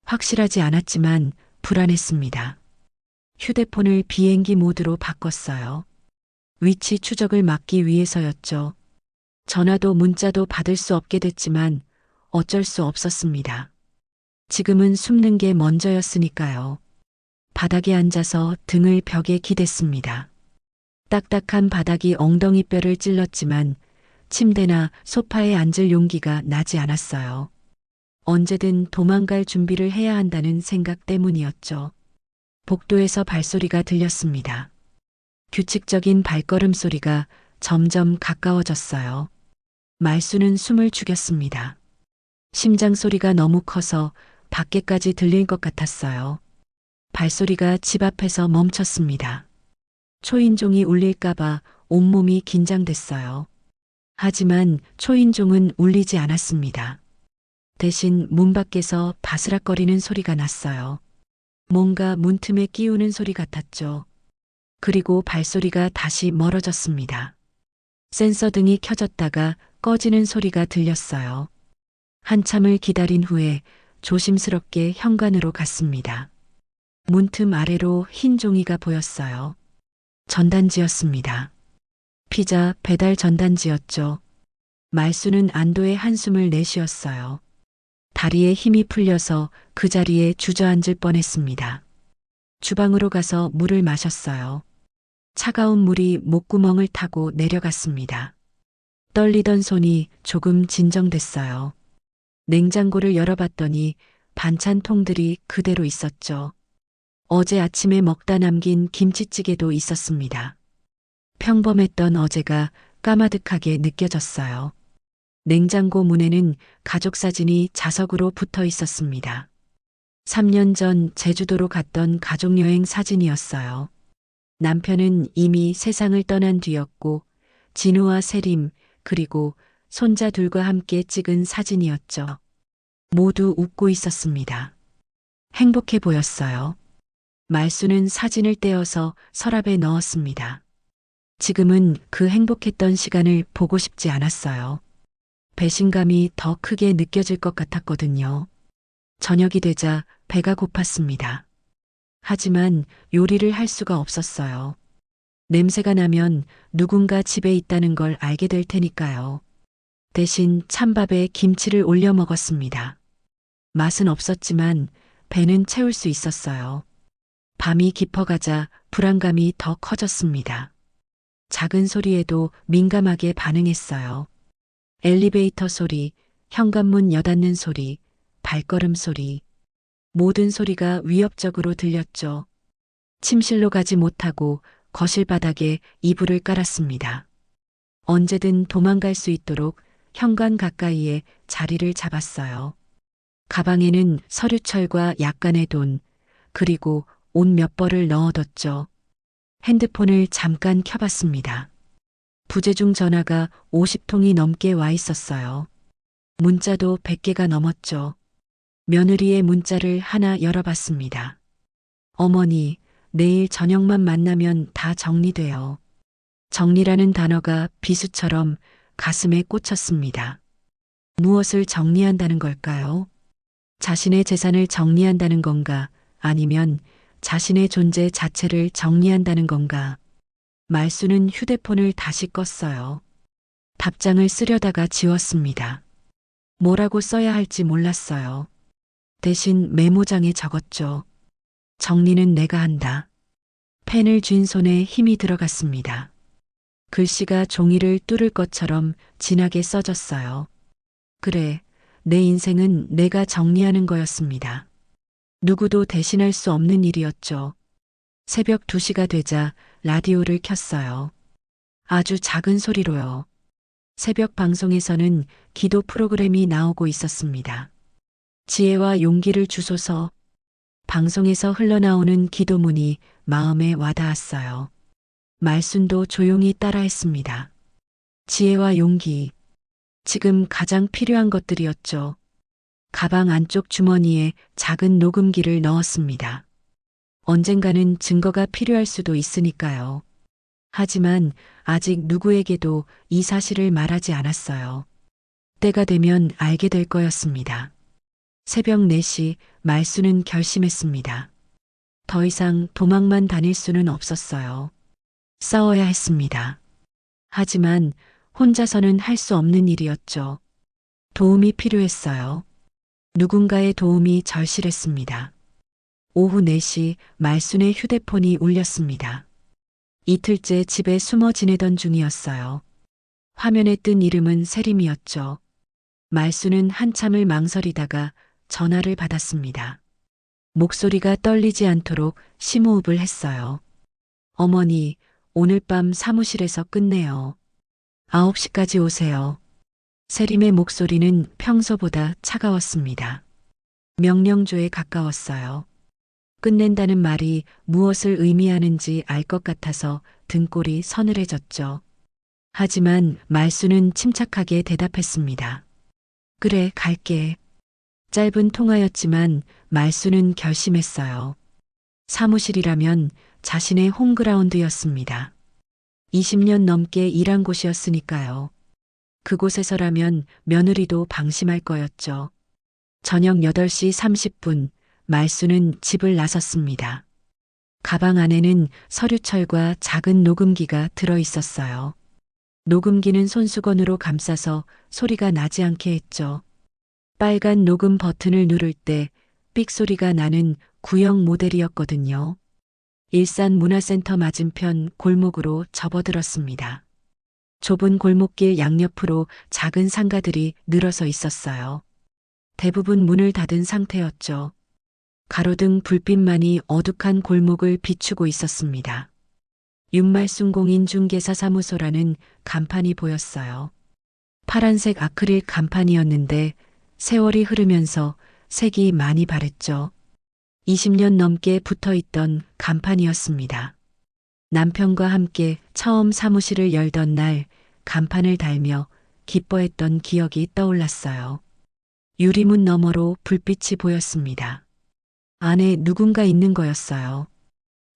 S2: 확실하지 않았지만 불안했습니다. 휴대폰을 비행기 모드로 바꿨어요. 위치 추적을 막기 위해서였죠. 전화도 문자도 받을 수 없게 됐지만 어쩔 수 없었습니다. 지금은 숨는 게 먼저였으니까요. 바닥에 앉아서 등을 벽에 기댔습니다. 딱딱한 바닥이 엉덩이뼈를 찔렀지만 침대나 소파에 앉을 용기가 나지 않았어요. 언제든 도망갈 준비를 해야 한다는 생각 때문이었죠. 복도에서 발소리가 들렸습니다. 규칙적인 발걸음 소리가 점점 가까워졌어요. 말수는 숨을 죽였습니다. 심장 소리가 너무 커서 밖에까지 들릴 것 같았어요. 발소리가 집 앞에서 멈췄습니다. 초인종이 울릴까봐 온몸이 긴장됐어요. 하지만 초인종은 울리지 않았습니다. 대신 문 밖에서 바스락거리는 소리가 났어요. 뭔가 문틈에 끼우는 소리 같았죠. 그리고 발소리가 다시 멀어졌습니다. 센서 등이 켜졌다가 꺼지는 소리가 들렸어요. 한참을 기다린 후에 조심스럽게 현관으로 갔습니다. 문틈 아래로 흰 종이가 보였어요. 전단지였습니다. 피자 배달 전단지였죠. 말수는 안도의 한숨을 내쉬었어요. 다리에 힘이 풀려서 그 자리에 주저앉을 뻔했습니다. 주방으로 가서 물을 마셨어요. 차가운 물이 목구멍을 타고 내려갔습니다. 떨리던 손이 조금 진정됐어요. 냉장고를 열어봤더니 반찬통들이 그대로 있었죠. 어제 아침에 먹다 남긴 김치찌개도 있었습니다. 평범했던 어제가 까마득하게 느껴졌어요. 냉장고 문에는 가족 사진이 자석으로 붙어 있었습니다. 3년 전 제주도로 갔던 가족여행 사진이었어요. 남편은 이미 세상을 떠난 뒤였고 진우와 세림 그리고 손자 둘과 함께 찍은 사진이었죠. 모두 웃고 있었습니다. 행복해 보였어요. 말수는 사진을 떼어서 서랍에 넣었습니다. 지금은 그 행복했던 시간을 보고 싶지 않았어요. 배신감이 더 크게 느껴질 것 같았거든요. 저녁이 되자 배가 고팠습니다. 하지만 요리를 할 수가 없었어요. 냄새가 나면 누군가 집에 있다는 걸 알게 될 테니까요. 대신 찬밥에 김치를 올려 먹었습니다. 맛은 없었지만 배는 채울 수 있었어요. 밤이 깊어가자 불안감이 더 커졌습니다. 작은 소리에도 민감하게 반응했어요. 엘리베이터 소리, 현관문 여닫는 소리, 발걸음 소리. 모든 소리가 위협적으로 들렸죠. 침실로 가지 못하고 거실 바닥에 이불을 깔았습니다. 언제든 도망갈 수 있도록 현관 가까이에 자리를 잡았어요. 가방에는 서류철과 약간의 돈, 그리고 옷 몇 벌을 넣어뒀죠. 핸드폰을 잠깐 켜봤습니다. 부재중 전화가 50통이 넘게 와 있었어요. 문자도 100개가 넘었죠. 며느리의 문자를 하나 열어봤습니다. 어머니, 내일 저녁만 만나면 다 정리돼요. 정리라는 단어가 비수처럼 가슴에 꽂혔습니다. 무엇을 정리한다는 걸까요? 자신의 재산을 정리한다는 건가? 아니면 자신의 존재 자체를 정리한다는 건가? 말수는 휴대폰을 다시 껐어요. 답장을 쓰려다가 지웠습니다. 뭐라고 써야 할지 몰랐어요. 대신 메모장에 적었죠. 정리는 내가 한다. 펜을 쥔 손에 힘이 들어갔습니다. 글씨가 종이를 뚫을 것처럼 진하게 써졌어요. 그래, 내 인생은 내가 정리하는 거였습니다. 누구도 대신할 수 없는 일이었죠. 새벽 2시가 되자 라디오를 켰어요. 아주 작은 소리로요. 새벽 방송에서는 기도 프로그램이 나오고 있었습니다. 지혜와 용기를 주소서. 방송에서 흘러나오는 기도문이 마음에 와닿았어요. 말순도 조용히 따라했습니다. 지혜와 용기. 지금 가장 필요한 것들이었죠. 가방 안쪽 주머니에 작은 녹음기를 넣었습니다. 언젠가는 증거가 필요할 수도 있으니까요. 하지만 아직 누구에게도 이 사실을 말하지 않았어요. 때가 되면 알게 될 거였습니다. 새벽 4시 말수는 결심했습니다. 더 이상 도망만 다닐 수는 없었어요. 싸워야 했습니다. 하지만 혼자서는 할 수 없는 일이었죠. 도움이 필요했어요. 누군가의 도움이 절실했습니다. 오후 4시 말순의 휴대폰이 울렸습니다. 이틀째 집에 숨어 지내던 중이었어요. 화면에 뜬 이름은 세림이었죠. 말순은 한참을 망설이다가 전화를 받았습니다. 목소리가 떨리지 않도록 심호흡을 했어요. 어머니, 오늘 밤 사무실에서 끝내요. 9시까지 오세요. 세림의 목소리는 평소보다 차가웠습니다. 명령조에 가까웠어요. 끝낸다는 말이 무엇을 의미하는지 알 것 같아서 등골이 서늘해졌죠. 하지만 말수는 침착하게 대답했습니다. 그래, 갈게. 짧은 통화였지만 말수는 결심했어요. 사무실이라면 자신의 홈그라운드였습니다. 20년 넘게 일한 곳이었으니까요. 그곳에서라면 며느리도 방심할 거였죠. 저녁 8시 30분 말수는 집을 나섰습니다. 가방 안에는 서류철과 작은 녹음기가 들어 있었어요. 녹음기는 손수건으로 감싸서 소리가 나지 않게 했죠. 빨간 녹음 버튼을 누를 때 삑 소리가 나는 구형 모델이었거든요. 일산문화센터 맞은편 골목으로 접어들었습니다. 좁은 골목길 양옆으로 작은 상가들이 늘어서 있었어요. 대부분 문을 닫은 상태였죠. 가로등 불빛만이 어둑한 골목을 비추고 있었습니다. 윤말순공인중개사 사무소라는 간판이 보였어요. 파란색 아크릴 간판이었는데 세월이 흐르면서 색이 많이 바랬죠. 20년 넘게 붙어 있던 간판이었습니다. 남편과 함께 처음 사무실을 열던 날 간판을 달며 기뻐했던 기억이 떠올랐어요. 유리문 너머로 불빛이 보였습니다. 안에 누군가 있는 거였어요.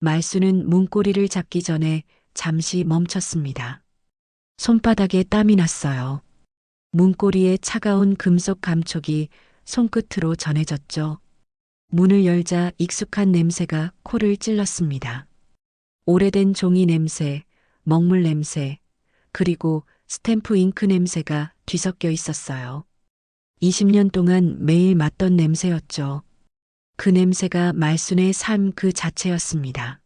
S2: 말수는 문고리를 잡기 전에 잠시 멈췄습니다. 손바닥에 땀이 났어요. 문고리에 차가운 금속 감촉이 손끝으로 전해졌죠. 문을 열자 익숙한 냄새가 코를 찔렀습니다. 오래된 종이 냄새, 먹물 냄새, 그리고 스탬프 잉크 냄새가 뒤섞여 있었어요. 20년 동안 매일 맡던 냄새였죠. 그 냄새가 말순의 삶 그 자체였습니다.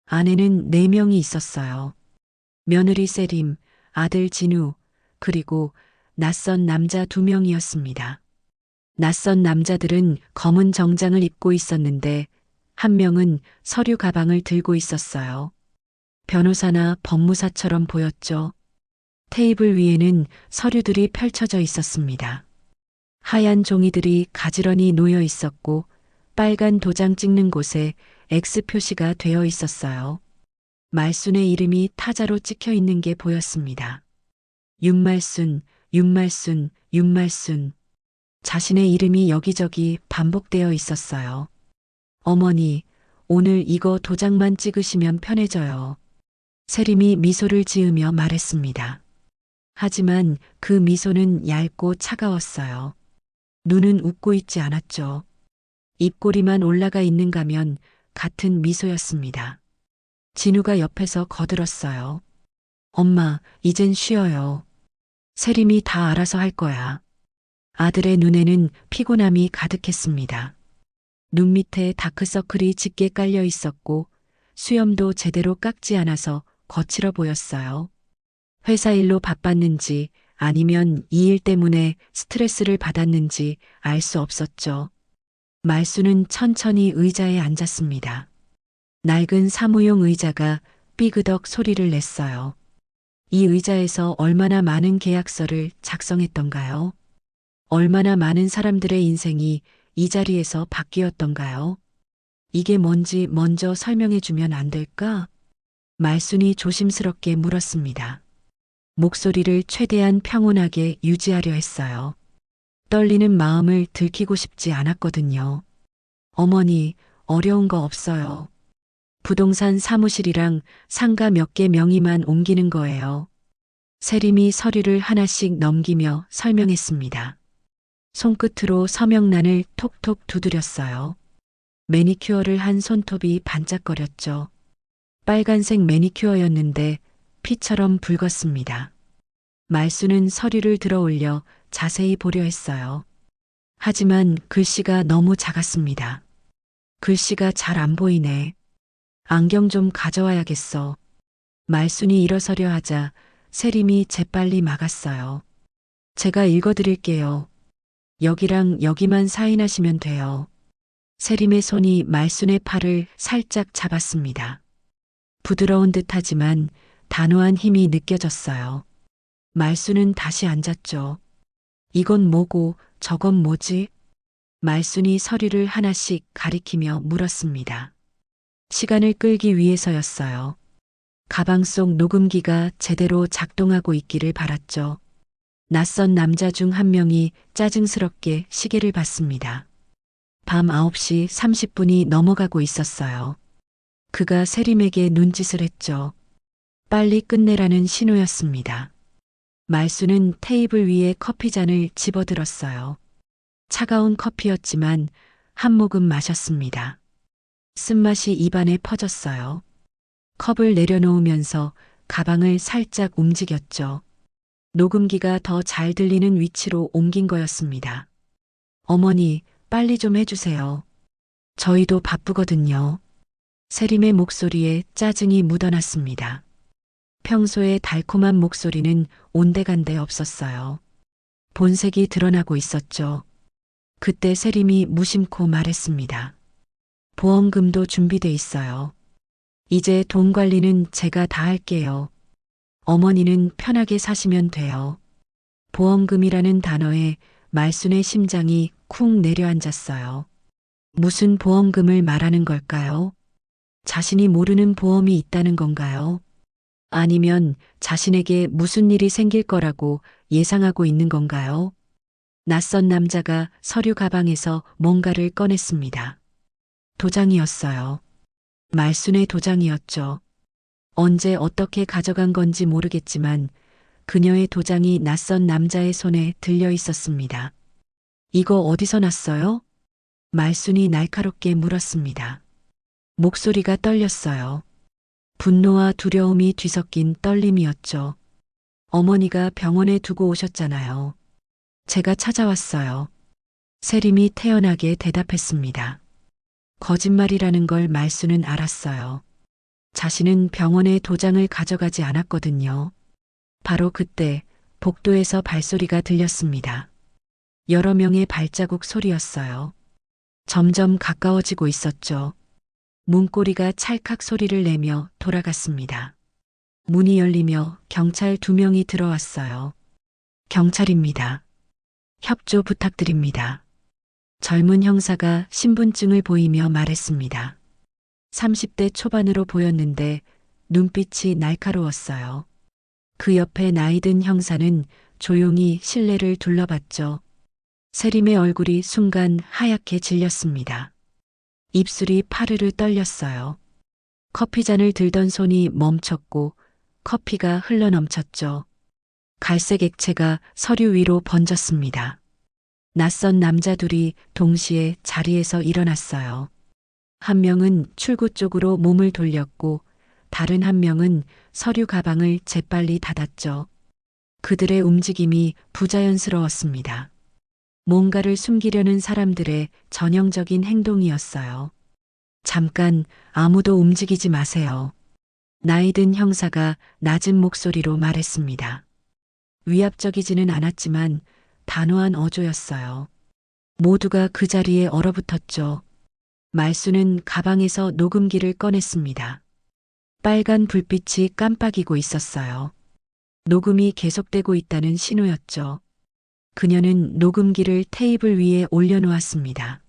S2: 아내는 4명이 있었어요. 며느리 세림, 아들 진우, 그리고 낯선 남자 2명이었습니다. 낯선 남자들은 검은 정장을 입고 있었는데 한 명은 서류 가방을 들고 있었어요. 변호사나 법무사처럼 보였죠. 테이블 위에는 서류들이 펼쳐져 있었습니다. 하얀 종이들이 가지런히 놓여 있었고 빨간 도장 찍는 곳에 X 표시가 되어 있었어요. 말순의 이름이 타자로 찍혀 있는 게 보였습니다. 윤말순, 윤말순, 윤말순. 자신의 이름이 여기저기 반복되어 있었어요. 어머니, 오늘 이거 도장만 찍으시면 편해져요. 세림이 미소를 지으며 말했습니다. 하지만 그 미소는 얇고 차가웠어요. 눈은 웃고 있지 않았죠. 입꼬리만 올라가 있는가면 같은 미소였습니다. 진우가 옆에서 거들었어요. 엄마, 이젠 쉬어요. 세림이 다 알아서 할 거야. 아들의 눈에는 피곤함이 가득했습니다. 눈 밑에 다크서클이 짙게 깔려 있었고 수염도 제대로 깎지 않아서 거칠어 보였어요. 회사 일로 바빴는지 아니면 이 일 때문에 스트레스를 받았는지 알 수 없었죠. 말수는 천천히 의자에 앉았습니다. 낡은 사무용 의자가 삐그덕 소리를 냈어요. 이 의자에서 얼마나 많은 계약서를 작성했던가요? 얼마나 많은 사람들의 인생이 이 자리에서 바뀌었던가요? 이게 뭔지 먼저 설명해 주면 안 될까? 말순이 조심스럽게 물었습니다. 목소리를 최대한 평온하게 유지하려 했어요. 떨리는 마음을 들키고 싶지 않았거든요. 어머니, 어려운 거 없어요. 부동산 사무실이랑 상가 몇 개 명의만 옮기는 거예요. 세림이 서류를 하나씩 넘기며 설명했습니다. 손끝으로 서명란을 톡톡 두드렸어요. 매니큐어를 한 손톱이 반짝거렸죠. 빨간색 매니큐어였는데 피처럼 붉었습니다. 말수는 서류를 들어 올려 자세히 보려 했어요. 하지만 글씨가 너무 작았습니다. 글씨가 잘 안 보이네. 안경 좀 가져와야겠어. 말순이 일어서려 하자 세림이 재빨리 막았어요. 제가 읽어드릴게요. 여기랑 여기만 사인하시면 돼요. 세림의 손이 말순의 팔을 살짝 잡았습니다. 부드러운 듯하지만 단호한 힘이 느껴졌어요. 말순은 다시 앉았죠. 이건 뭐고 저건 뭐지? 말순이 서류를 하나씩 가리키며 물었습니다. 시간을 끌기 위해서였어요. 가방 속 녹음기가 제대로 작동하고 있기를 바랐죠. 낯선 남자 중 한 명이 짜증스럽게 시계를 봤습니다. 밤 9시 30분이 넘어가고 있었어요. 그가 세림에게 눈짓을 했죠. 빨리 끝내라는 신호였습니다. 말수는 테이블 위에 커피잔을 집어들었어요. 차가운 커피였지만 한 모금 마셨습니다. 쓴맛이 입안에 퍼졌어요. 컵을 내려놓으면서 가방을 살짝 움직였죠. 녹음기가 더 잘 들리는 위치로 옮긴 거였습니다. 어머니, 빨리 좀 해주세요. 저희도 바쁘거든요. 세림의 목소리에 짜증이 묻어났습니다. 평소의 달콤한 목소리는 온데간데 없었어요. 본색이 드러나고 있었죠. 그때 세림이 무심코 말했습니다. 보험금도 준비돼 있어요. 이제 돈 관리는 제가 다 할게요. 어머니는 편하게 사시면 돼요. 보험금이라는 단어에 말순의 심장이 쿵 내려앉았어요. 무슨 보험금을 말하는 걸까요? 자신이 모르는 보험이 있다는 건가요? 아니면 자신에게 무슨 일이 생길 거라고 예상하고 있는 건가요? 낯선 남자가 서류 가방에서 뭔가를 꺼냈습니다. 도장이었어요. 말순의 도장이었죠. 언제 어떻게 가져간 건지 모르겠지만 그녀의 도장이 낯선 남자의 손에 들려 있었습니다. 이거 어디서 났어요? 말순이 날카롭게 물었습니다. 목소리가 떨렸어요. 분노와 두려움이 뒤섞인 떨림이었죠. 어머니가 병원에 두고 오셨잖아요. 제가 찾아왔어요. 세림이 태연하게 대답했습니다. 거짓말이라는 걸 말수는 알았어요. 자신은 병원에 도장을 가져가지 않았거든요. 바로 그때 복도에서 발소리가 들렸습니다. 여러 명의 발자국 소리였어요. 점점 가까워지고 있었죠. 문고리가 찰칵 소리를 내며 돌아갔습니다. 문이 열리며 경찰 2명이 들어왔어요. 경찰입니다. 협조 부탁드립니다. 젊은 형사가 신분증을 보이며 말했습니다. 30대 초반으로 보였는데 눈빛이 날카로웠어요. 그 옆에 나이든 형사는 조용히 실내를 둘러봤죠. 세림의 얼굴이 순간 하얗게 질렸습니다. 입술이 파르르 떨렸어요. 커피잔을 들던 손이 멈췄고 커피가 흘러넘쳤죠. 갈색 액체가 서류 위로 번졌습니다. 낯선 남자 둘이 동시에 자리에서 일어났어요. 한 명은 출구 쪽으로 몸을 돌렸고 다른 한 명은 서류 가방을 재빨리 닫았죠. 그들의 움직임이 부자연스러웠습니다. 뭔가를 숨기려는 사람들의 전형적인 행동이었어요. 잠깐 아무도 움직이지 마세요. 나이든 형사가 낮은 목소리로 말했습니다. 위압적이지는 않았지만 단호한 어조였어요. 모두가 그 자리에 얼어붙었죠. 말수는 가방에서 녹음기를 꺼냈습니다. 빨간 불빛이 깜빡이고 있었어요. 녹음이 계속되고 있다는 신호였죠. 그녀는 녹음기를 테이블 위에 올려놓았습니다.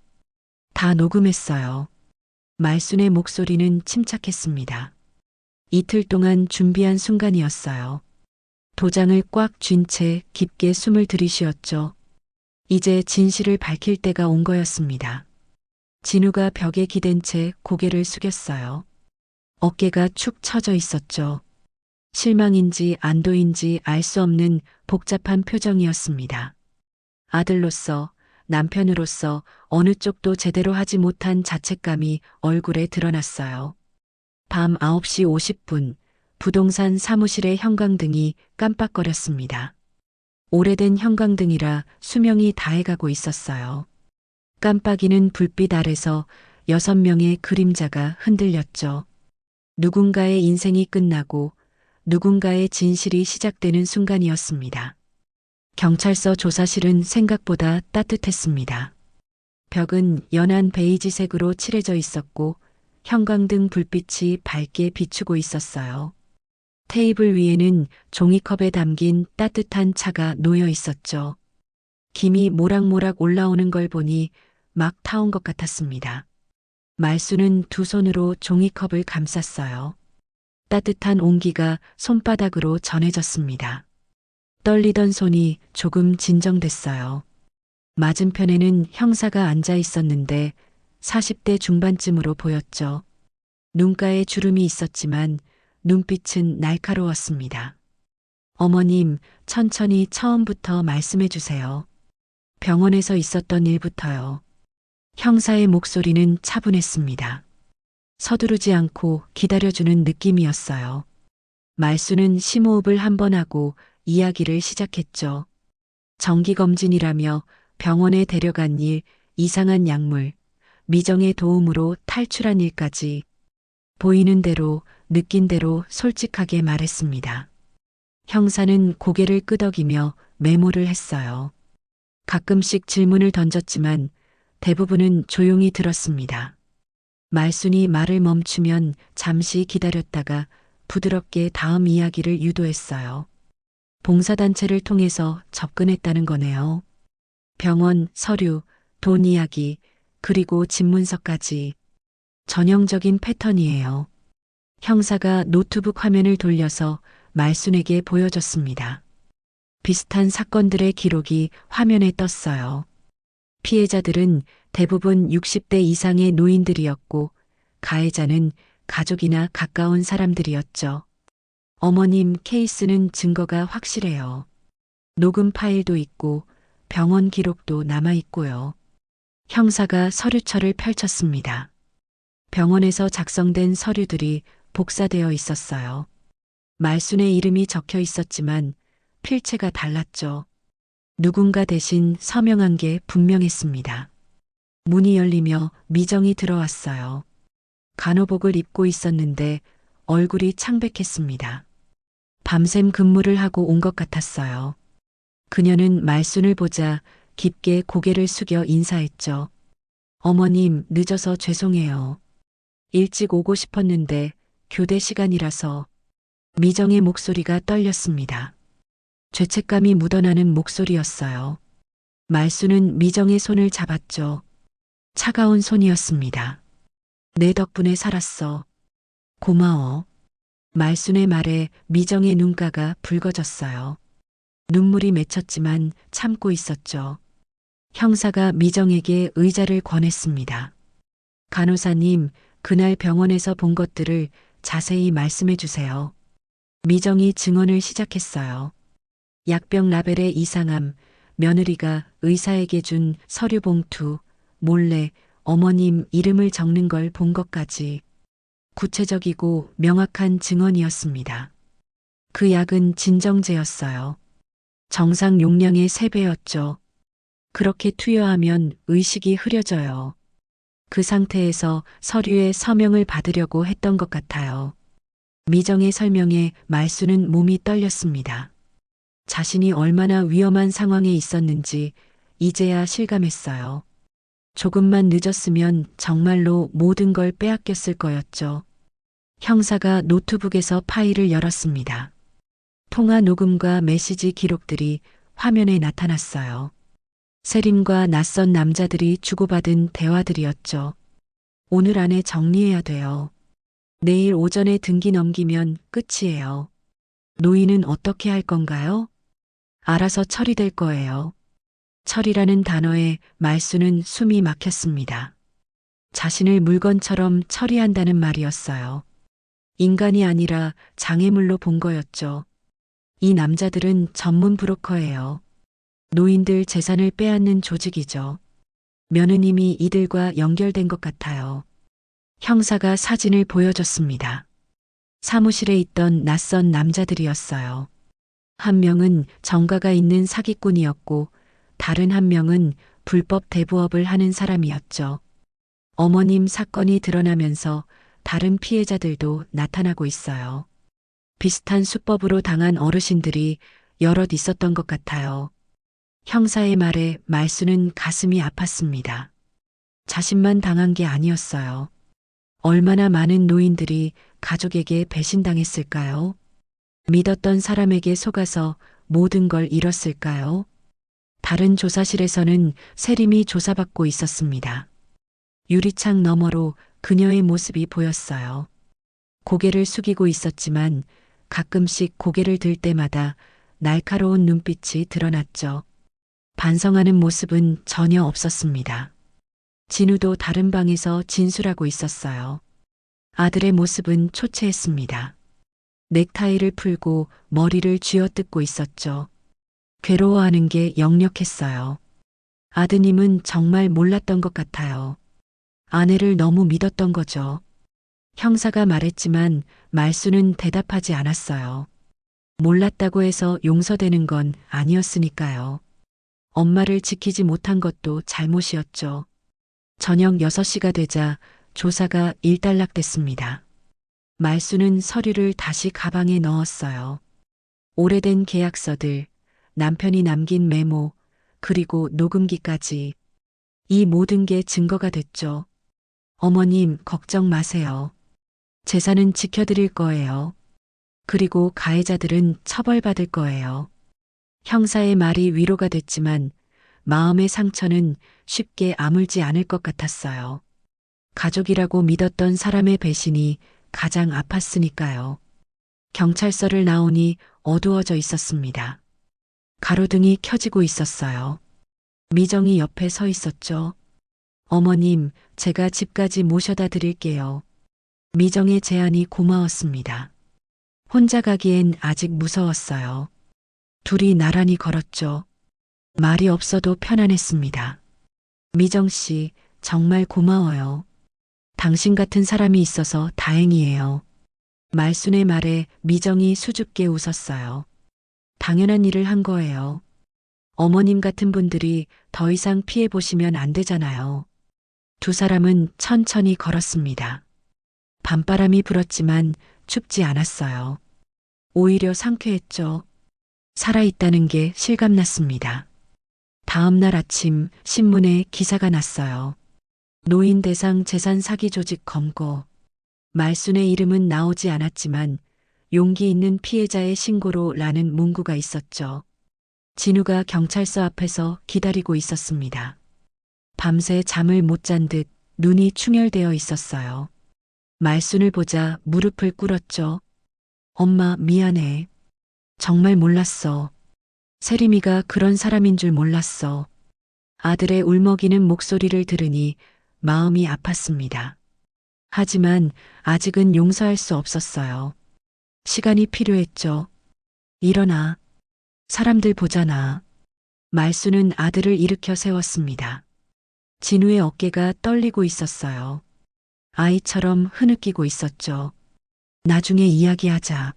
S2: 다 녹음했어요. 말순의 목소리는 침착했습니다. 이틀 동안 준비한 순간이었어요. 도장을 꽉 쥔 채 깊게 숨을 들이쉬었죠. 이제 진실을 밝힐 때가 온 거였습니다. 진우가 벽에 기댄 채 고개를 숙였어요. 어깨가 축 처져 있었죠. 실망인지 안도인지 알 수 없는 복잡한 표정이었습니다. 아들로서, 남편으로서 어느 쪽도 제대로 하지 못한 자책감이 얼굴에 드러났어요. 밤 9시 50분, 부동산 사무실의 형광등이 깜빡거렸습니다. 오래된 형광등이라 수명이 다해가고 있었어요. 깜빡이는 불빛 아래서 6명의 그림자가 흔들렸죠. 누군가의 인생이 끝나고 누군가의 진실이 시작되는 순간이었습니다. 경찰서 조사실은 생각보다 따뜻했습니다. 벽은 연한 베이지색으로 칠해져 있었고 형광등 불빛이 밝게 비추고 있었어요. 테이블 위에는 종이컵에 담긴 따뜻한 차가 놓여 있었죠. 김이 모락모락 올라오는 걸 보니 막 타온 것 같았습니다. 말수는 두 손으로 종이컵을 감쌌어요. 따뜻한 온기가 손바닥으로 전해졌습니다. 떨리던 손이 조금 진정됐어요. 맞은편에는 형사가 앉아 있었는데 40대 중반쯤으로 보였죠. 눈가에 주름이 있었지만 눈빛은 날카로웠습니다. 어머님, 천천히 처음부터 말씀해 주세요. 병원에서 있었던 일부터요. 형사의 목소리는 차분했습니다. 서두르지 않고 기다려주는 느낌이었어요. 말수는 심호흡을 한 번 하고 이야기를 시작했죠. 정기검진이라며 병원에 데려간 일, 이상한 약물, 미정의 도움으로 탈출한 일까지 보이는 대로 느낀 대로 솔직하게 말했습니다. 형사는 고개를 끄덕이며 메모를 했어요. 가끔씩 질문을 던졌지만 대부분은 조용히 들었습니다. 말순이 말을 멈추면 잠시 기다렸다가 부드럽게 다음 이야기를 유도했어요. 봉사단체를 통해서 접근했다는 거네요. 병원, 서류, 돈 이야기, 그리고 집문서까지. 전형적인 패턴이에요. 형사가 노트북 화면을 돌려서 말순에게 보여줬습니다. 비슷한 사건들의 기록이 화면에 떴어요. 피해자들은 대부분 60대 이상의 노인들이었고 가해자는 가족이나 가까운 사람들이었죠. 어머님 케이스는 증거가 확실해요. 녹음 파일도 있고 병원 기록도 남아 있고요. 형사가 서류철을 펼쳤습니다. 병원에서 작성된 서류들이 복사되어 있었어요. 말순의 이름이 적혀 있었지만 필체가 달랐죠. 누군가 대신 서명한 게 분명했습니다. 문이 열리며 미정이 들어왔어요. 간호복을 입고 있었는데 얼굴이 창백했습니다. 밤샘 근무를 하고 온 것 같았어요. 그녀는 말순을 보자 깊게 고개를 숙여 인사했죠. 어머님, 늦어서 죄송해요. 일찍 오고 싶었는데 교대 시간이라서. 미정의 목소리가 떨렸습니다. 죄책감이 묻어나는 목소리였어요. 말순은 미정의 손을 잡았죠. 차가운 손이었습니다. 내 덕분에 살았어. 고마워. 말순의 말에 미정의 눈가가 붉어졌어요. 눈물이 맺혔지만 참고 있었죠. 형사가 미정에게 의자를 권했습니다. 간호사님, 그날 병원에서 본 것들을 자세히 말씀해 주세요. 미정이 증언을 시작했어요. 약병 라벨의 이상함, 며느리가 의사에게 준 서류 봉투, 몰래 어머님 이름을 적는 걸 본 것까지 구체적이고 명확한 증언이었습니다. 그 약은 진정제였어요. 정상 용량의 3배였죠. 그렇게 투여하면 의식이 흐려져요. 그 상태에서 서류에 서명을 받으려고 했던 것 같아요. 미정의 설명에 말순은 몸이 떨렸습니다. 자신이 얼마나 위험한 상황에 있었는지 이제야 실감했어요. 조금만 늦었으면 정말로 모든 걸 빼앗겼을 거였죠. 형사가 노트북에서 파일을 열었습니다. 통화 녹음과 메시지 기록들이 화면에 나타났어요. 세림과 낯선 남자들이 주고받은 대화들이었죠. 오늘 안에 정리해야 돼요. 내일 오전에 등기 넘기면 끝이에요. 노인은 어떻게 할 건가요? 알아서 처리될 거예요. 처리라는 단어에 말순은 숨이 막혔습니다. 자신을 물건처럼 처리한다는 말이었어요. 인간이 아니라 장애물로 본 거였죠. 이 남자들은 전문 브로커예요. 노인들 재산을 빼앗는 조직이죠. 며느님이 이들과 연결된 것 같아요. 형사가 사진을 보여줬습니다. 사무실에 있던 낯선 남자들이었어요. 한 명은 정가가 있는 사기꾼이었고 다른 한 명은 불법 대부업을 하는 사람이었죠. 어머님 사건이 드러나면서 다른 피해자들도 나타나고 있어요. 비슷한 수법으로 당한 어르신들이 여럿 있었던 것 같아요. 형사의 말에 말순은 가슴이 아팠습니다. 자신만 당한 게 아니었어요. 얼마나 많은 노인들이 가족에게 배신당했을까요? 믿었던 사람에게 속아서 모든 걸 잃었을까요? 다른 조사실에서는 세림이 조사받고 있었습니다. 유리창 너머로 그녀의 모습이 보였어요. 고개를 숙이고 있었지만 가끔씩 고개를 들 때마다 날카로운 눈빛이 드러났죠. 반성하는 모습은 전혀 없었습니다. 진우도 다른 방에서 진술하고 있었어요. 아들의 모습은 초췌했습니다. 넥타이를 풀고 머리를 쥐어뜯고 있었죠. 괴로워하는 게 역력했어요. 아드님은 정말 몰랐던 것 같아요. 아내를 너무 믿었던 거죠. 형사가 말했지만 말수는 대답하지 않았어요. 몰랐다고 해서 용서되는 건 아니었으니까요. 엄마를 지키지 못한 것도 잘못이었죠. 저녁 6시가 되자 조사가 일단락됐습니다. 말수는 서류를 다시 가방에 넣었어요. 오래된 계약서들, 남편이 남긴 메모, 그리고 녹음기까지. 이 모든 게 증거가 됐죠. 어머님, 걱정 마세요. 재산은 지켜드릴 거예요. 그리고 가해자들은 처벌받을 거예요. 형사의 말이 위로가 됐지만 마음의 상처는 쉽게 아물지 않을 것 같았어요. 가족이라고 믿었던 사람의 배신이 가장 아팠으니까요. 경찰서를 나오니 어두워져 있었습니다. 가로등이 켜지고 있었어요. 미정이 옆에 서 있었죠. 어머님, 제가 집까지 모셔다 드릴게요. 미정의 제안이 고마웠습니다. 혼자 가기엔 아직 무서웠어요. 둘이 나란히 걸었죠. 말이 없어도 편안했습니다. 미정 씨, 정말 고마워요. 당신 같은 사람이 있어서 다행이에요. 말순의 말에 미정이 수줍게 웃었어요. 당연한 일을 한 거예요. 어머님 같은 분들이 더 이상 피해 보시면 안 되잖아요. 두 사람은 천천히 걸었습니다. 밤바람이 불었지만 춥지 않았어요. 오히려 상쾌했죠. 살아있다는 게 실감났습니다. 다음 날 아침 신문에 기사가 났어요. 노인 대상 재산 사기 조직 검거. 말순의 이름은 나오지 않았지만 용기 있는 피해자의 신고로 라는 문구가 있었죠. 진우가 경찰서 앞에서 기다리고 있었습니다. 밤새 잠을 못 잔 듯 눈이 충혈되어 있었어요. 말순을 보자 무릎을 꿇었죠. 엄마, 미안해. 정말 몰랐어. 세림이가 그런 사람인 줄 몰랐어. 아들의 울먹이는 목소리를 들으니 마음이 아팠습니다. 하지만 아직은 용서할 수 없었어요. 시간이 필요했죠. 일어나. 사람들 보잖아. 말순은 아들을 일으켜 세웠습니다. 진우의 어깨가 떨리고 있었어요. 아이처럼 흐느끼고 있었죠. 나중에 이야기하자.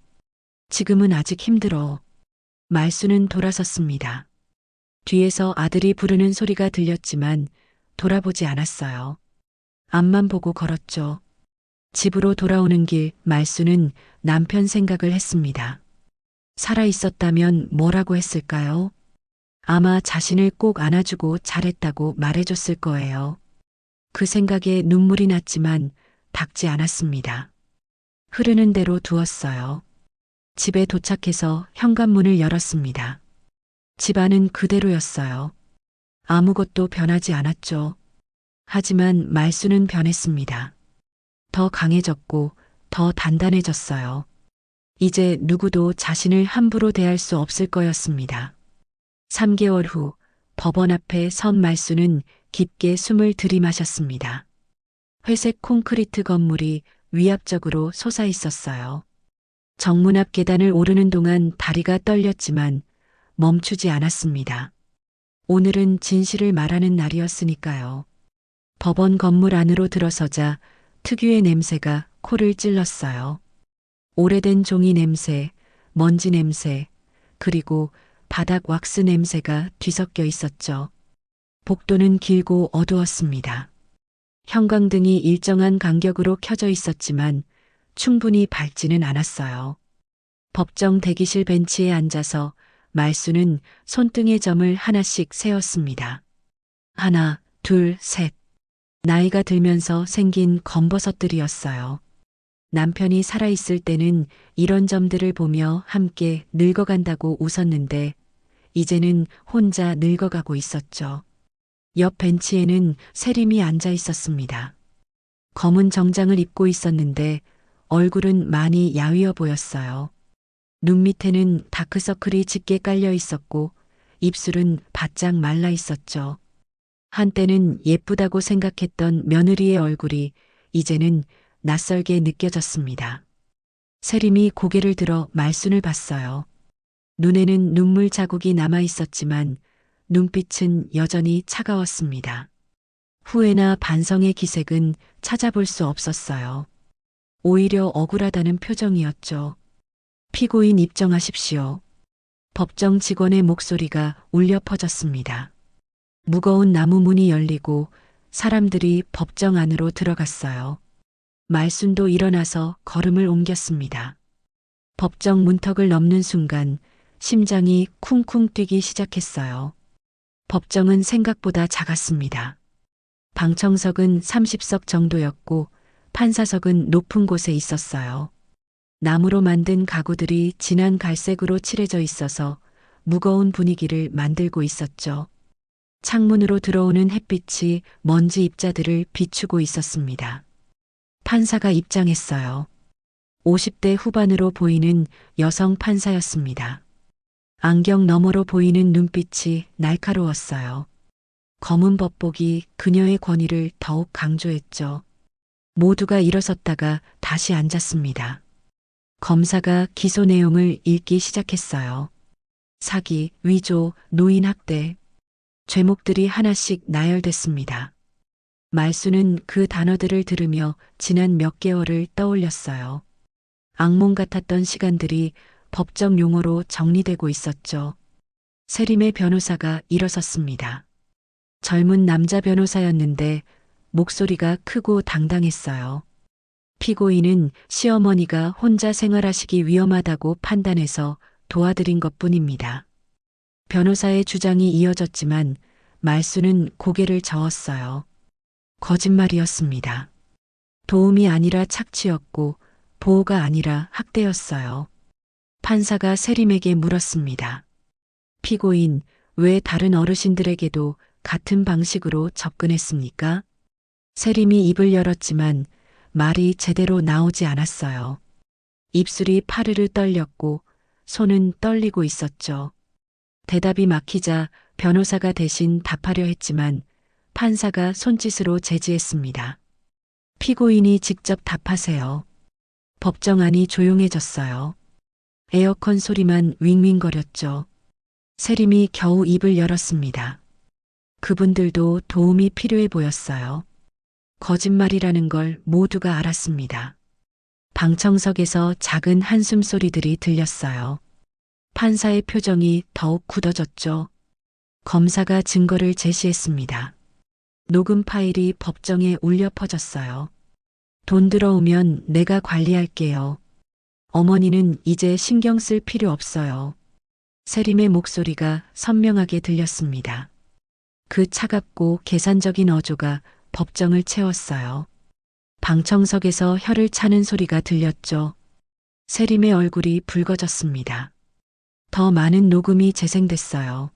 S2: 지금은 아직 힘들어. 말순은 돌아섰습니다. 뒤에서 아들이 부르는 소리가 들렸지만 돌아보지 않았어요. 앞만 보고 걸었죠. 집으로 돌아오는 길 말순은 남편 생각을 했습니다. 살아 있었다면 뭐라고 했을까요? 아마 자신을 꼭 안아주고 잘했다고 말해줬을 거예요. 그 생각에 눈물이 났지만 닦지 않았습니다. 흐르는 대로 두었어요. 집에 도착해서 현관문을 열었습니다. 집안은 그대로였어요. 아무것도 변하지 않았죠. 하지만 말순은 변했습니다. 더 강해졌고 더 단단해졌어요. 이제 누구도 자신을 함부로 대할 수 없을 거였습니다. 3개월 후 법원 앞에 선 말순은 깊게 숨을 들이마셨습니다. 회색 콘크리트 건물이 위압적으로 솟아 있었어요. 정문 앞 계단을 오르는 동안 다리가 떨렸지만 멈추지 않았습니다. 오늘은 진실을 말하는 날이었으니까요. 법원 건물 안으로 들어서자 특유의 냄새가 코를 찔렀어요. 오래된 종이 냄새, 먼지 냄새, 그리고 바닥 왁스 냄새가 뒤섞여 있었죠. 복도는 길고 어두웠습니다. 형광등이 일정한 간격으로 켜져 있었지만 충분히 밝지는 않았어요. 법정 대기실 벤치에 앉아서 말순은 손등의 점을 하나씩 세었습니다. 하나, 둘, 셋. 나이가 들면서 생긴 검버섯들이었어요. 남편이 살아있을 때는 이런 점들을 보며 함께 늙어간다고 웃었는데 이제는 혼자 늙어가고 있었죠. 옆 벤치에는 세림이 앉아 있었습니다. 검은 정장을 입고 있었는데 얼굴은 많이 야위어 보였어요. 눈 밑에는 다크서클이 짙게 깔려 있었고 입술은 바짝 말라 있었죠. 한때는 예쁘다고 생각했던 며느리의 얼굴이 이제는 낯설게 느껴졌습니다. 세림이 고개를 들어 말순을 봤어요. 눈에는 눈물 자국이 남아 있었지만 눈빛은 여전히 차가웠습니다. 후회나 반성의 기색은 찾아볼 수 없었어요. 오히려 억울하다는 표정이었죠. 피고인 입정하십시오. 법정 직원의 목소리가 울려 퍼졌습니다. 무거운 나무 문이 열리고 사람들이 법정 안으로 들어갔어요. 말순도 일어나서 걸음을 옮겼습니다. 법정 문턱을 넘는 순간 심장이 쿵쿵 뛰기 시작했어요. 법정은 생각보다 작았습니다. 방청석은 30석 정도였고 판사석은 높은 곳에 있었어요. 나무로 만든 가구들이 진한 갈색으로 칠해져 있어서 무거운 분위기를 만들고 있었죠. 창문으로 들어오는 햇빛이 먼지 입자들을 비추고 있었습니다. 판사가 입장했어요. 50대 후반으로 보이는 여성 판사였습니다. 안경 너머로 보이는 눈빛이 날카로웠어요. 검은 법복이 그녀의 권위를 더욱 강조했죠. 모두가 일어섰다가 다시 앉았습니다. 검사가 기소 내용을 읽기 시작했어요. 사기, 위조, 노인 학대. 죄목들이 하나씩 나열됐습니다. 말수는 그 단어들을 들으며 지난 몇 개월을 떠올렸어요. 악몽 같았던 시간들이 법정 용어로 정리되고 있었죠. 세림의 변호사가 일어섰습니다. 젊은 남자 변호사였는데 목소리가 크고 당당했어요. 피고인은 시어머니가 혼자 생활하시기 위험하다고 판단해서 도와드린 것뿐입니다. 변호사의 주장이 이어졌지만 말수는 고개를 저었어요. 거짓말이었습니다. 도움이 아니라 착취였고 보호가 아니라 학대였어요. 판사가 세림에게 물었습니다. 피고인, 왜 다른 어르신들에게도 같은 방식으로 접근했습니까? 세림이 입을 열었지만 말이 제대로 나오지 않았어요. 입술이 파르르 떨렸고 손은 떨리고 있었죠. 대답이 막히자 변호사가 대신 답하려 했지만 판사가 손짓으로 제지했습니다. 피고인이 직접 답하세요. 법정 안이 조용해졌어요. 에어컨 소리만 윙윙거렸죠. 세림이 겨우 입을 열었습니다. 그분들도 도움이 필요해 보였어요. 거짓말이라는 걸 모두가 알았습니다. 방청석에서 작은 한숨 소리들이 들렸어요. 판사의 표정이 더욱 굳어졌죠. 검사가 증거를 제시했습니다. 녹음 파일이 법정에 울려 퍼졌어요. 돈 들어오면 내가 관리할게요. 어머니는 이제 신경 쓸 필요 없어요. 세림의 목소리가 선명하게 들렸습니다. 그 차갑고 계산적인 어조가 법정을 채웠어요. 방청석에서 혀를 차는 소리가 들렸죠. 세림의 얼굴이 붉어졌습니다. 더 많은 녹음이 재생됐어요.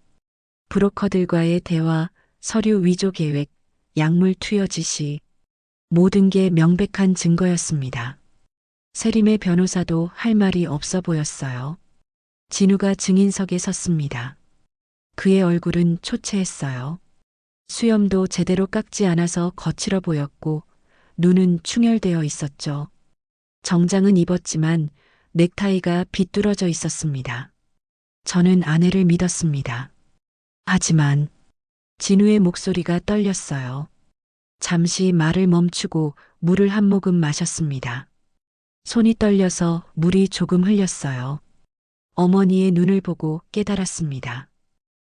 S2: 브로커들과의 대화, 서류 위조 계획, 약물 투여 지시, 모든 게 명백한 증거였습니다. 세림의 변호사도 할 말이 없어 보였어요. 진우가 증인석에 섰습니다. 그의 얼굴은 초췌했어요. 수염도 제대로 깎지 않아서 거칠어 보였고 눈은 충혈되어 있었죠. 정장은 입었지만 넥타이가 비뚤어져 있었습니다. 저는 아내를 믿었습니다. 하지만 진우의 목소리가 떨렸어요. 잠시 말을 멈추고 물을 한 모금 마셨습니다. 손이 떨려서 물이 조금 흘렸어요. 어머니의 눈을 보고 깨달았습니다.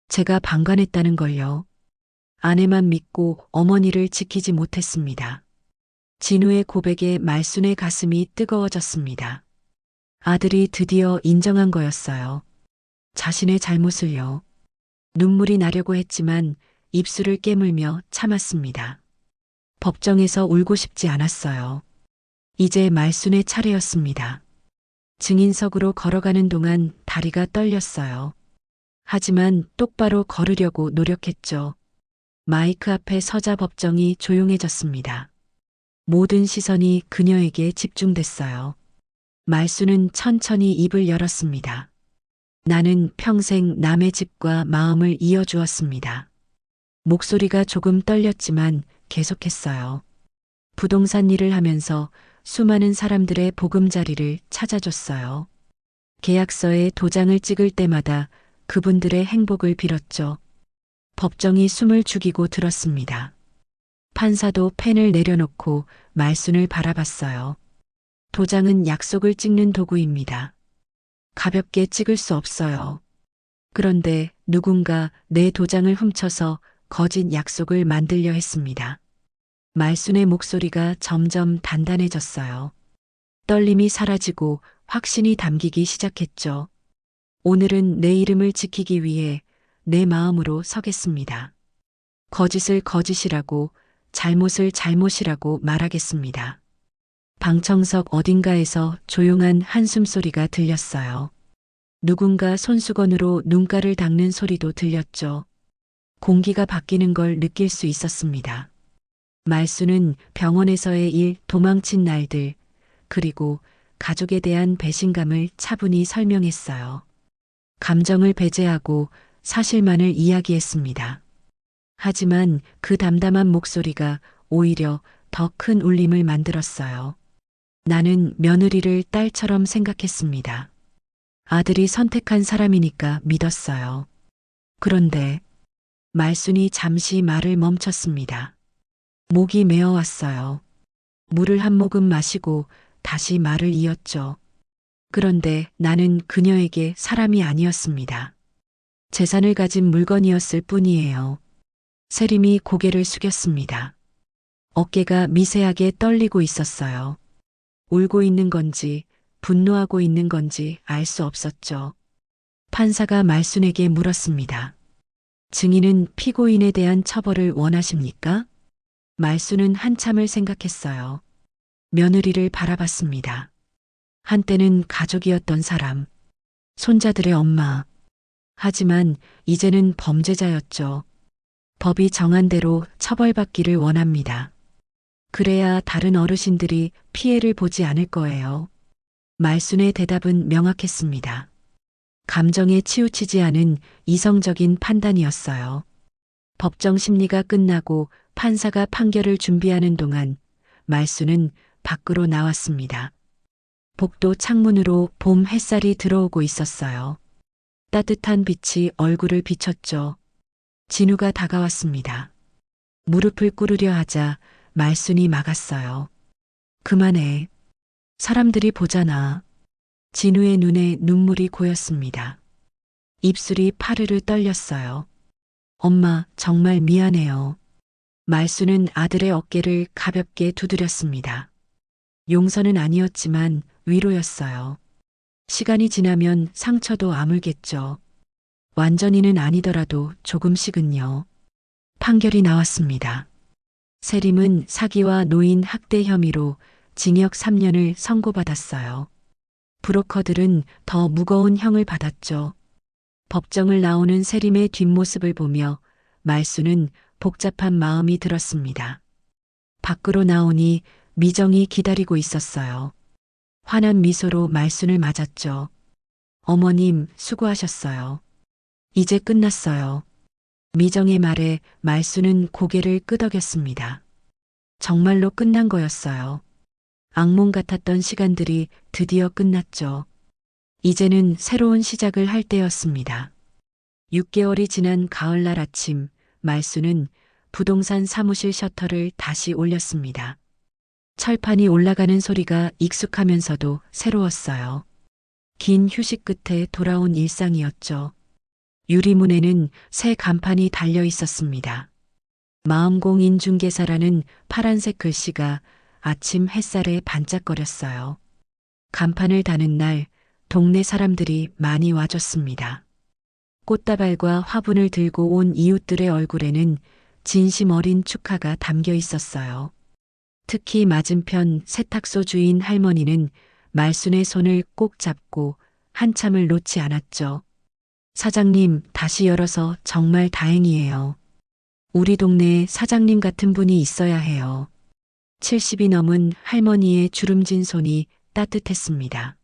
S2: 제가 방관했다는 걸요. 아내만 믿고 어머니를 지키지 못했습니다. 진우의 고백에 말순의 가슴이 뜨거워졌습니다. 아들이 드디어 인정한 거였어요. 자신의 잘못을요. 눈물이 나려고 했지만 입술을 깨물며 참았습니다. 법정에서 울고 싶지 않았어요. 이제 말순의 차례였습니다. 증인석으로 걸어가는 동안 다리가 떨렸어요. 하지만 똑바로 걸으려고 노력했죠. 마이크 앞에 서자 법정이 조용해졌습니다. 모든 시선이 그녀에게 집중됐어요. 말순은 천천히 입을 열었습니다. 나는 평생 남의 집과 마음을 이어주었습니다. 목소리가 조금 떨렸지만 계속했어요. 부동산 일을 하면서 수많은 사람들의 보금자리를 찾아줬어요. 계약서에 도장을 찍을 때마다 그분들의 행복을 빌었죠. 법정이 숨을 죽이고 들었습니다. 판사도 펜을 내려놓고 말순을 바라봤어요. 도장은 약속을 찍는 도구입니다. 가볍게 찍을 수 없어요. 그런데 누군가 내 도장을 훔쳐서 거짓 약속을 만들려 했습니다. 말순의 목소리가 점점 단단해졌어요. 떨림이 사라지고 확신이 담기기 시작했죠. 오늘은 내 이름을 지키기 위해 내 마음으로 서겠습니다. 거짓을 거짓이라고, 잘못을 잘못이라고 말하겠습니다. 방청석 어딘가에서 조용한 한숨 소리가 들렸어요. 누군가 손수건으로 눈가를 닦는 소리도 들렸죠. 공기가 바뀌는 걸 느낄 수 있었습니다. 말수는 병원에서의 일, 도망친 날들, 그리고 가족에 대한 배신감을 차분히 설명했어요. 감정을 배제하고 사실만을 이야기했습니다. 하지만 그 담담한 목소리가 오히려 더 큰 울림을 만들었어요. 나는 며느리를 딸처럼 생각했습니다. 아들이 선택한 사람이니까 믿었어요. 그런데 말순이 잠시 말을 멈췄습니다. 목이 메어왔어요. 물을 한 모금 마시고 다시 말을 이었죠. 그런데 나는 그녀에게 사람이 아니었습니다. 재산을 가진 물건이었을 뿐이에요. 세림이 고개를 숙였습니다. 어깨가 미세하게 떨리고 있었어요. 울고 있는 건지 분노하고 있는 건지 알 수 없었죠. 판사가 말순에게 물었습니다. 증인은 피고인에 대한 처벌을 원하십니까? 말순은 한참을 생각했어요. 며느리를 바라봤습니다. 한때는 가족이었던 사람, 손자들의 엄마. 하지만 이제는 범죄자였죠. 법이 정한 대로 처벌받기를 원합니다. 그래야 다른 어르신들이 피해를 보지 않을 거예요. 말순의 대답은 명확했습니다. 감정에 치우치지 않은 이성적인 판단이었어요. 법정 심리가 끝나고 판사가 판결을 준비하는 동안 말순은 밖으로 나왔습니다. 복도 창문으로 봄 햇살이 들어오고 있었어요. 따뜻한 빛이 얼굴을 비췄죠. 진우가 다가왔습니다. 무릎을 꿇으려 하자 말순이 막았어요. 그만해. 사람들이 보잖아. 진우의 눈에 눈물이 고였습니다. 입술이 파르르 떨렸어요. 엄마, 정말 미안해요. 말순은 아들의 어깨를 가볍게 두드렸습니다. 용서는 아니었지만 위로였어요. 시간이 지나면 상처도 아물겠죠. 완전히는 아니더라도 조금씩은요. 판결이 나왔습니다. 세림은 사기와 노인 학대 혐의로 징역 3년을 선고받았어요. 브로커들은 더 무거운 형을 받았죠. 법정을 나오는 세림의 뒷모습을 보며 말수는 복잡한 마음이 들었습니다. 밖으로 나오니 미정이 기다리고 있었어요. 환한 미소로 말순을 맞았죠. 어머님, 수고하셨어요. 이제 끝났어요. 미정의 말에 말순은 고개를 끄덕였습니다. 정말로 끝난 거였어요. 악몽 같았던 시간들이 드디어 끝났죠. 이제는 새로운 시작을 할 때였습니다. 6개월이 지난 가을날 아침, 말순은 부동산 사무실 셔터를 다시 올렸습니다. 철판이 올라가는 소리가 익숙하면서도 새로웠어요. 긴 휴식 끝에 돌아온 일상이었죠. 유리문에는 새 간판이 달려 있었습니다. 마음공 인중개사라는 파란색 글씨가 아침 햇살에 반짝거렸어요. 간판을 다는 날 동네 사람들이 많이 와줬습니다. 꽃다발과 화분을 들고 온 이웃들의 얼굴에는 진심 어린 축하가 담겨 있었어요. 특히 맞은편 세탁소 주인 할머니는 말순의 손을 꼭 잡고 한참을 놓지 않았죠. 사장님, 다시 열어서 정말 다행이에요. 우리 동네에 사장님 같은 분이 있어야 해요. 70이 넘은 할머니의 주름진 손이 따뜻했습니다.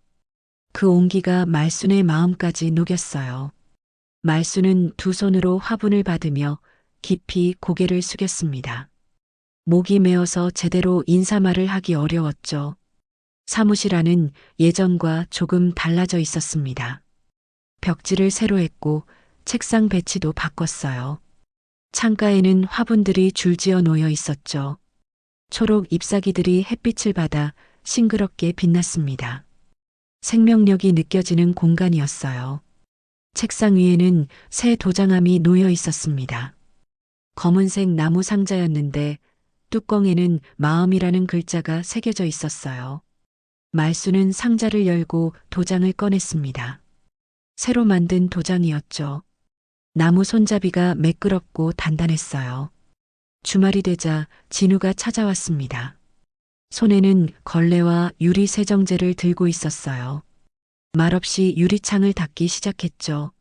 S2: 그 온기가 말순의 마음까지 녹였어요. 말순은 두 손으로 화분을 받으며 깊이 고개를 숙였습니다. 목이 메어서 제대로 인사말을 하기 어려웠죠. 사무실 안은 예전과 조금 달라져 있었습니다. 벽지를 새로 했고 책상 배치도 바꿨어요. 창가에는 화분들이 줄지어 놓여 있었죠. 초록 잎사귀들이 햇빛을 받아 싱그럽게 빛났습니다. 생명력이 느껴지는 공간이었어요. 책상 위에는 새 도장함이 놓여 있었습니다. 검은색 나무 상자였는데 뚜껑에는 마음이라는 글자가 새겨져 있었어요. 말순은 상자를 열고 도장을 꺼냈습니다. 새로 만든 도장이었죠. 나무 손잡이가 매끄럽고 단단했어요. 주말이 되자 진우가 찾아왔습니다. 손에는 걸레와 유리 세정제를 들고 있었어요. 말없이 유리창을 닦기 시작했죠.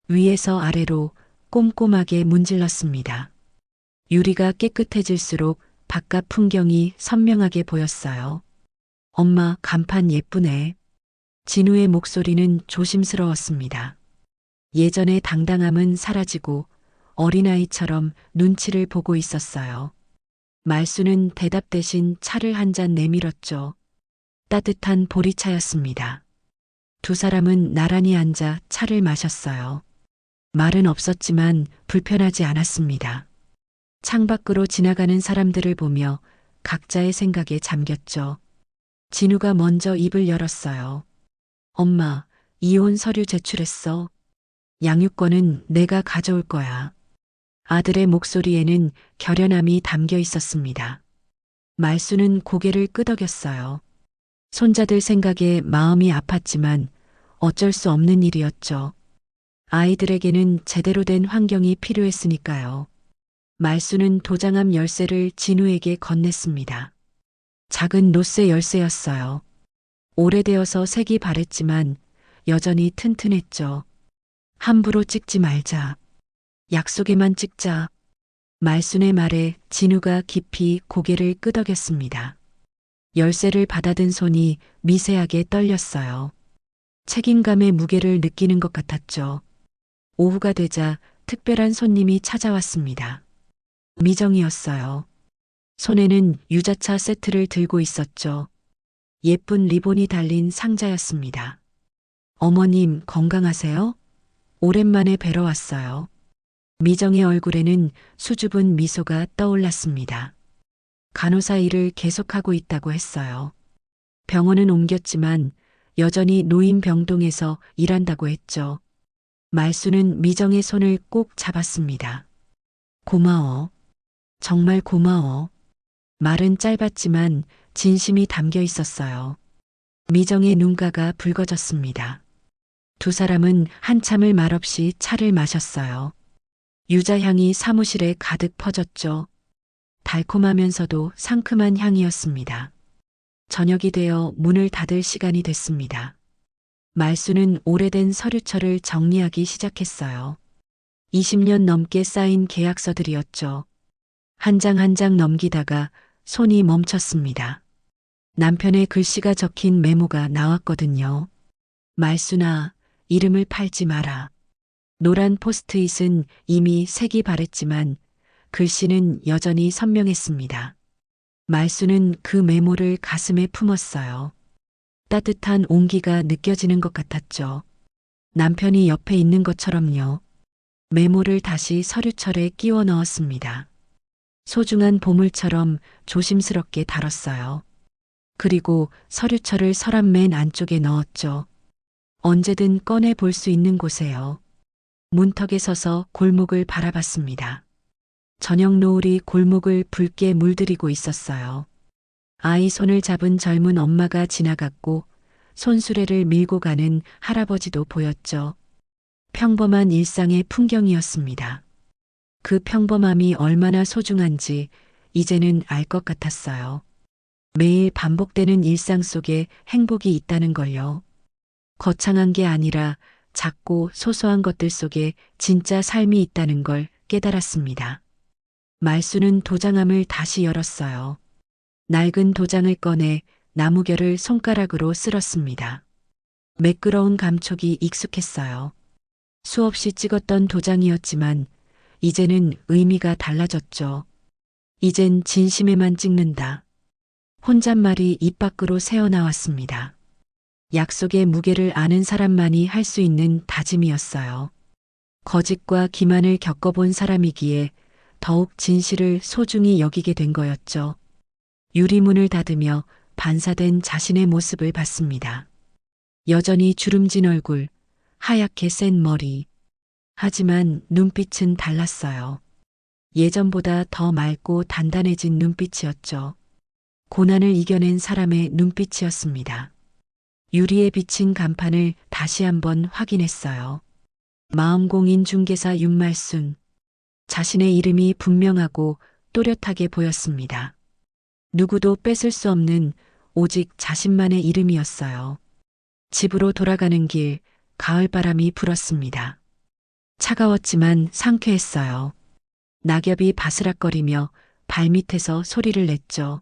S2: 위에서 아래로 꼼꼼하게 문질렀습니다. 유리가 깨끗해질수록 바깥 풍경이 선명하게 보였어요. 엄마, 간판 예쁘네. 진우의 목소리는 조심스러웠습니다. 예전의 당당함은 사라지고 어린아이처럼 눈치를 보고 있었어요. 말수는 대답 대신 차를 한 잔 내밀었죠. 따뜻한 보리차였습니다. 두 사람은 나란히 앉아 차를 마셨어요. 말은 없었지만 불편하지 않았습니다. 창밖으로 지나가는 사람들을 보며 각자의 생각에 잠겼죠. 진우가 먼저 입을 열었어요. 엄마, 이혼 서류 제출했어. 양육권은 내가 가져올 거야. 아들의 목소리에는 결연함이 담겨 있었습니다. 말수는 고개를 끄덕였어요. 손자들 생각에 마음이 아팠지만 어쩔 수 없는 일이었죠. 아이들에게는 제대로 된 환경이 필요했으니까요. 말수는 도장함 열쇠를 진우에게 건넸습니다. 작은 노쇠 열쇠였어요. 오래되어서 색이 바랬지만 여전히 튼튼했죠. 함부로 찍지 말자. 약속에만 찍자. 말순의 말에 진우가 깊이 고개를 끄덕였습니다. 열쇠를 받아든 손이 미세하게 떨렸어요. 책임감의 무게를 느끼는 것 같았죠. 오후가 되자 특별한 손님이 찾아왔습니다. 미정이었어요. 손에는 유자차 세트를 들고 있었죠. 예쁜 리본이 달린 상자였습니다. 어머님 건강하세요? 오랜만에 뵈러 왔어요. 미정의 얼굴에는 수줍은 미소가 떠올랐습니다. 간호사 일을 계속하고 있다고 했어요. 병원은 옮겼지만 여전히 노인병동에서 일한다고 했죠. 말수는 미정의 손을 꼭 잡았습니다. 고마워. 정말 고마워. 말은 짧았지만 진심이 담겨 있었어요. 미정의 눈가가 붉어졌습니다. 두 사람은 한참을 말없이 차를 마셨어요. 유자향이 사무실에 가득 퍼졌죠. 달콤하면서도 상큼한 향이었습니다. 저녁이 되어 문을 닫을 시간이 됐습니다. 말수는 오래된 서류철을 정리하기 시작했어요. 20년 넘게 쌓인 계약서들이었죠. 한 장 한 장 넘기다가 손이 멈췄습니다. 남편의 글씨가 적힌 메모가 나왔거든요. 말수나, 이름을 팔지 마라. 노란 포스트잇은 이미 색이 바랬지만 글씨는 여전히 선명했습니다. 말수는 그 메모를 가슴에 품었어요. 따뜻한 온기가 느껴지는 것 같았죠. 남편이 옆에 있는 것처럼요. 메모를 다시 서류철에 끼워 넣었습니다. 소중한 보물처럼 조심스럽게 다뤘어요. 그리고 서류철을 서랍 맨 안쪽에 넣었죠. 언제든 꺼내 볼 수 있는 곳에요. 문턱에 서서 골목을 바라봤습니다. 저녁 노을이 골목을 붉게 물들이고 있었어요. 아이 손을 잡은 젊은 엄마가 지나갔고 손수레를 밀고 가는 할아버지도 보였죠. 평범한 일상의 풍경이었습니다. 그 평범함이 얼마나 소중한지 이제는 알 것 같았어요. 매일 반복되는 일상 속에 행복이 있다는 걸요. 거창한 게 아니라 작고 소소한 것들 속에 진짜 삶이 있다는 걸 깨달았습니다. 말수는 도장함을 다시 열었어요. 낡은 도장을 꺼내 나무결을 손가락으로 쓸었습니다. 매끄러운 감촉이 익숙했어요. 수없이 찍었던 도장이었지만 이제는 의미가 달라졌죠. 이젠 진심에만 찍는다. 혼잣말이 입 밖으로 새어나왔습니다. 약속의 무게를 아는 사람만이 할 수 있는 다짐이었어요. 거짓과 기만을 겪어본 사람이기에 더욱 진실을 소중히 여기게 된 거였죠. 유리문을 닫으며 반사된 자신의 모습을 봤습니다. 여전히 주름진 얼굴, 하얗게 센 머리. 하지만 눈빛은 달랐어요. 예전보다 더 맑고 단단해진 눈빛이었죠. 고난을 이겨낸 사람의 눈빛이었습니다. 유리에 비친 간판을 다시 한번 확인했어요. 마음공인 중개사 윤말순. 자신의 이름이 분명하고 또렷하게 보였습니다. 누구도 뺏을 수 없는 오직 자신만의 이름이었어요. 집으로 돌아가는 길, 가을바람이 불었습니다. 차가웠지만 상쾌했어요. 낙엽이 바스락거리며 발밑에서 소리를 냈죠.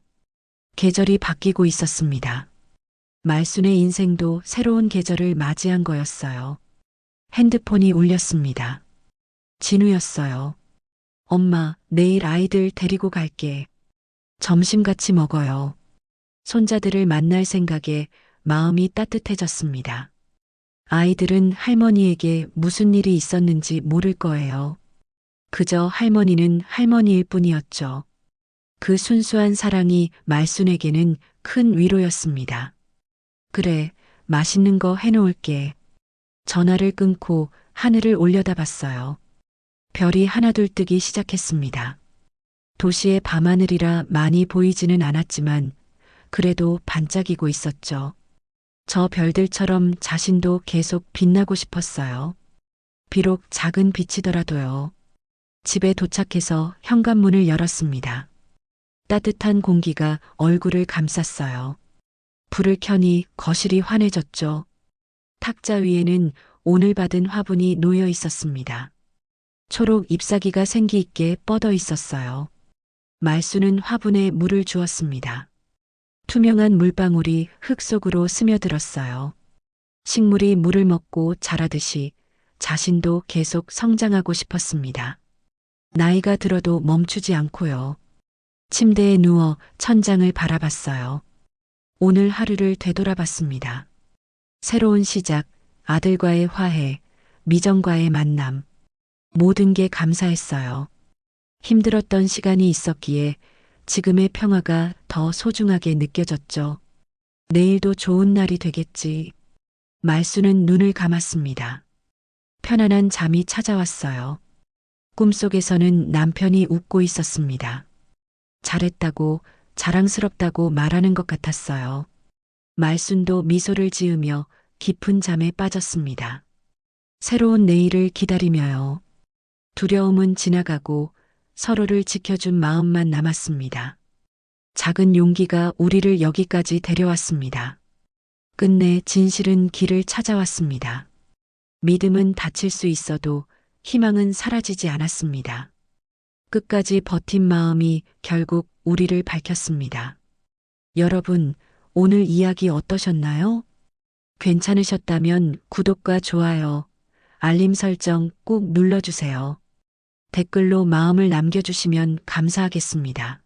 S2: 계절이 바뀌고 있었습니다. 말순의 인생도 새로운 계절을 맞이한 거였어요. 핸드폰이 울렸습니다. 진우였어요. 엄마, 내일 아이들 데리고 갈게. 점심 같이 먹어요. 손자들을 만날 생각에 마음이 따뜻해졌습니다. 아이들은 할머니에게 무슨 일이 있었는지 모를 거예요. 그저 할머니는 할머니일 뿐이었죠. 그 순수한 사랑이 말순에게는 큰 위로였습니다. 그래, 맛있는 거 해놓을게. 전화를 끊고 하늘을 올려다봤어요. 별이 하나둘 뜨기 시작했습니다. 도시의 밤하늘이라 많이 보이지는 않았지만 그래도 반짝이고 있었죠. 저 별들처럼 자신도 계속 빛나고 싶었어요. 비록 작은 빛이더라도요. 집에 도착해서 현관문을 열었습니다. 따뜻한 공기가 얼굴을 감쌌어요. 불을 켜니 거실이 환해졌죠. 탁자 위에는 오늘 받은 화분이 놓여 있었습니다. 초록 잎사귀가 생기 있게 뻗어 있었어요. 말순은 화분에 물을 주었습니다. 투명한 물방울이 흙 속으로 스며들었어요. 식물이 물을 먹고 자라듯이 자신도 계속 성장하고 싶었습니다. 나이가 들어도 멈추지 않고요. 침대에 누워 천장을 바라봤어요. 오늘 하루를 되돌아봤습니다. 새로운 시작, 아들과의 화해, 미정과의 만남. 모든 게 감사했어요. 힘들었던 시간이 있었기에 지금의 평화가 더 소중하게 느껴졌죠. 내일도 좋은 날이 되겠지. 말순은 눈을 감았습니다. 편안한 잠이 찾아왔어요. 꿈속에서는 남편이 웃고 있었습니다. 잘했다고, 자랑스럽다고 말하는 것 같았어요. 말순도 미소를 지으며 깊은 잠에 빠졌습니다. 새로운 내일을 기다리며요. 두려움은 지나가고 서로를 지켜준 마음만 남았습니다. 작은 용기가 우리를 여기까지 데려왔습니다. 끝내 진실은 길을 찾아왔습니다. 믿음은 다칠 수 있어도 희망은 사라지지 않았습니다. 끝까지 버틴 마음이 결국 우리를 밝혔습니다. 여러분, 오늘 이야기 어떠셨나요? 괜찮으셨다면 구독과 좋아요, 알림 설정 꼭 눌러주세요. 댓글로 마음을 남겨주시면 감사하겠습니다.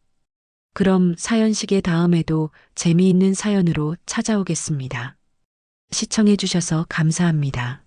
S2: 그럼 사연식의 다음에도 재미있는 사연으로 찾아오겠습니다. 시청해주셔서 감사합니다.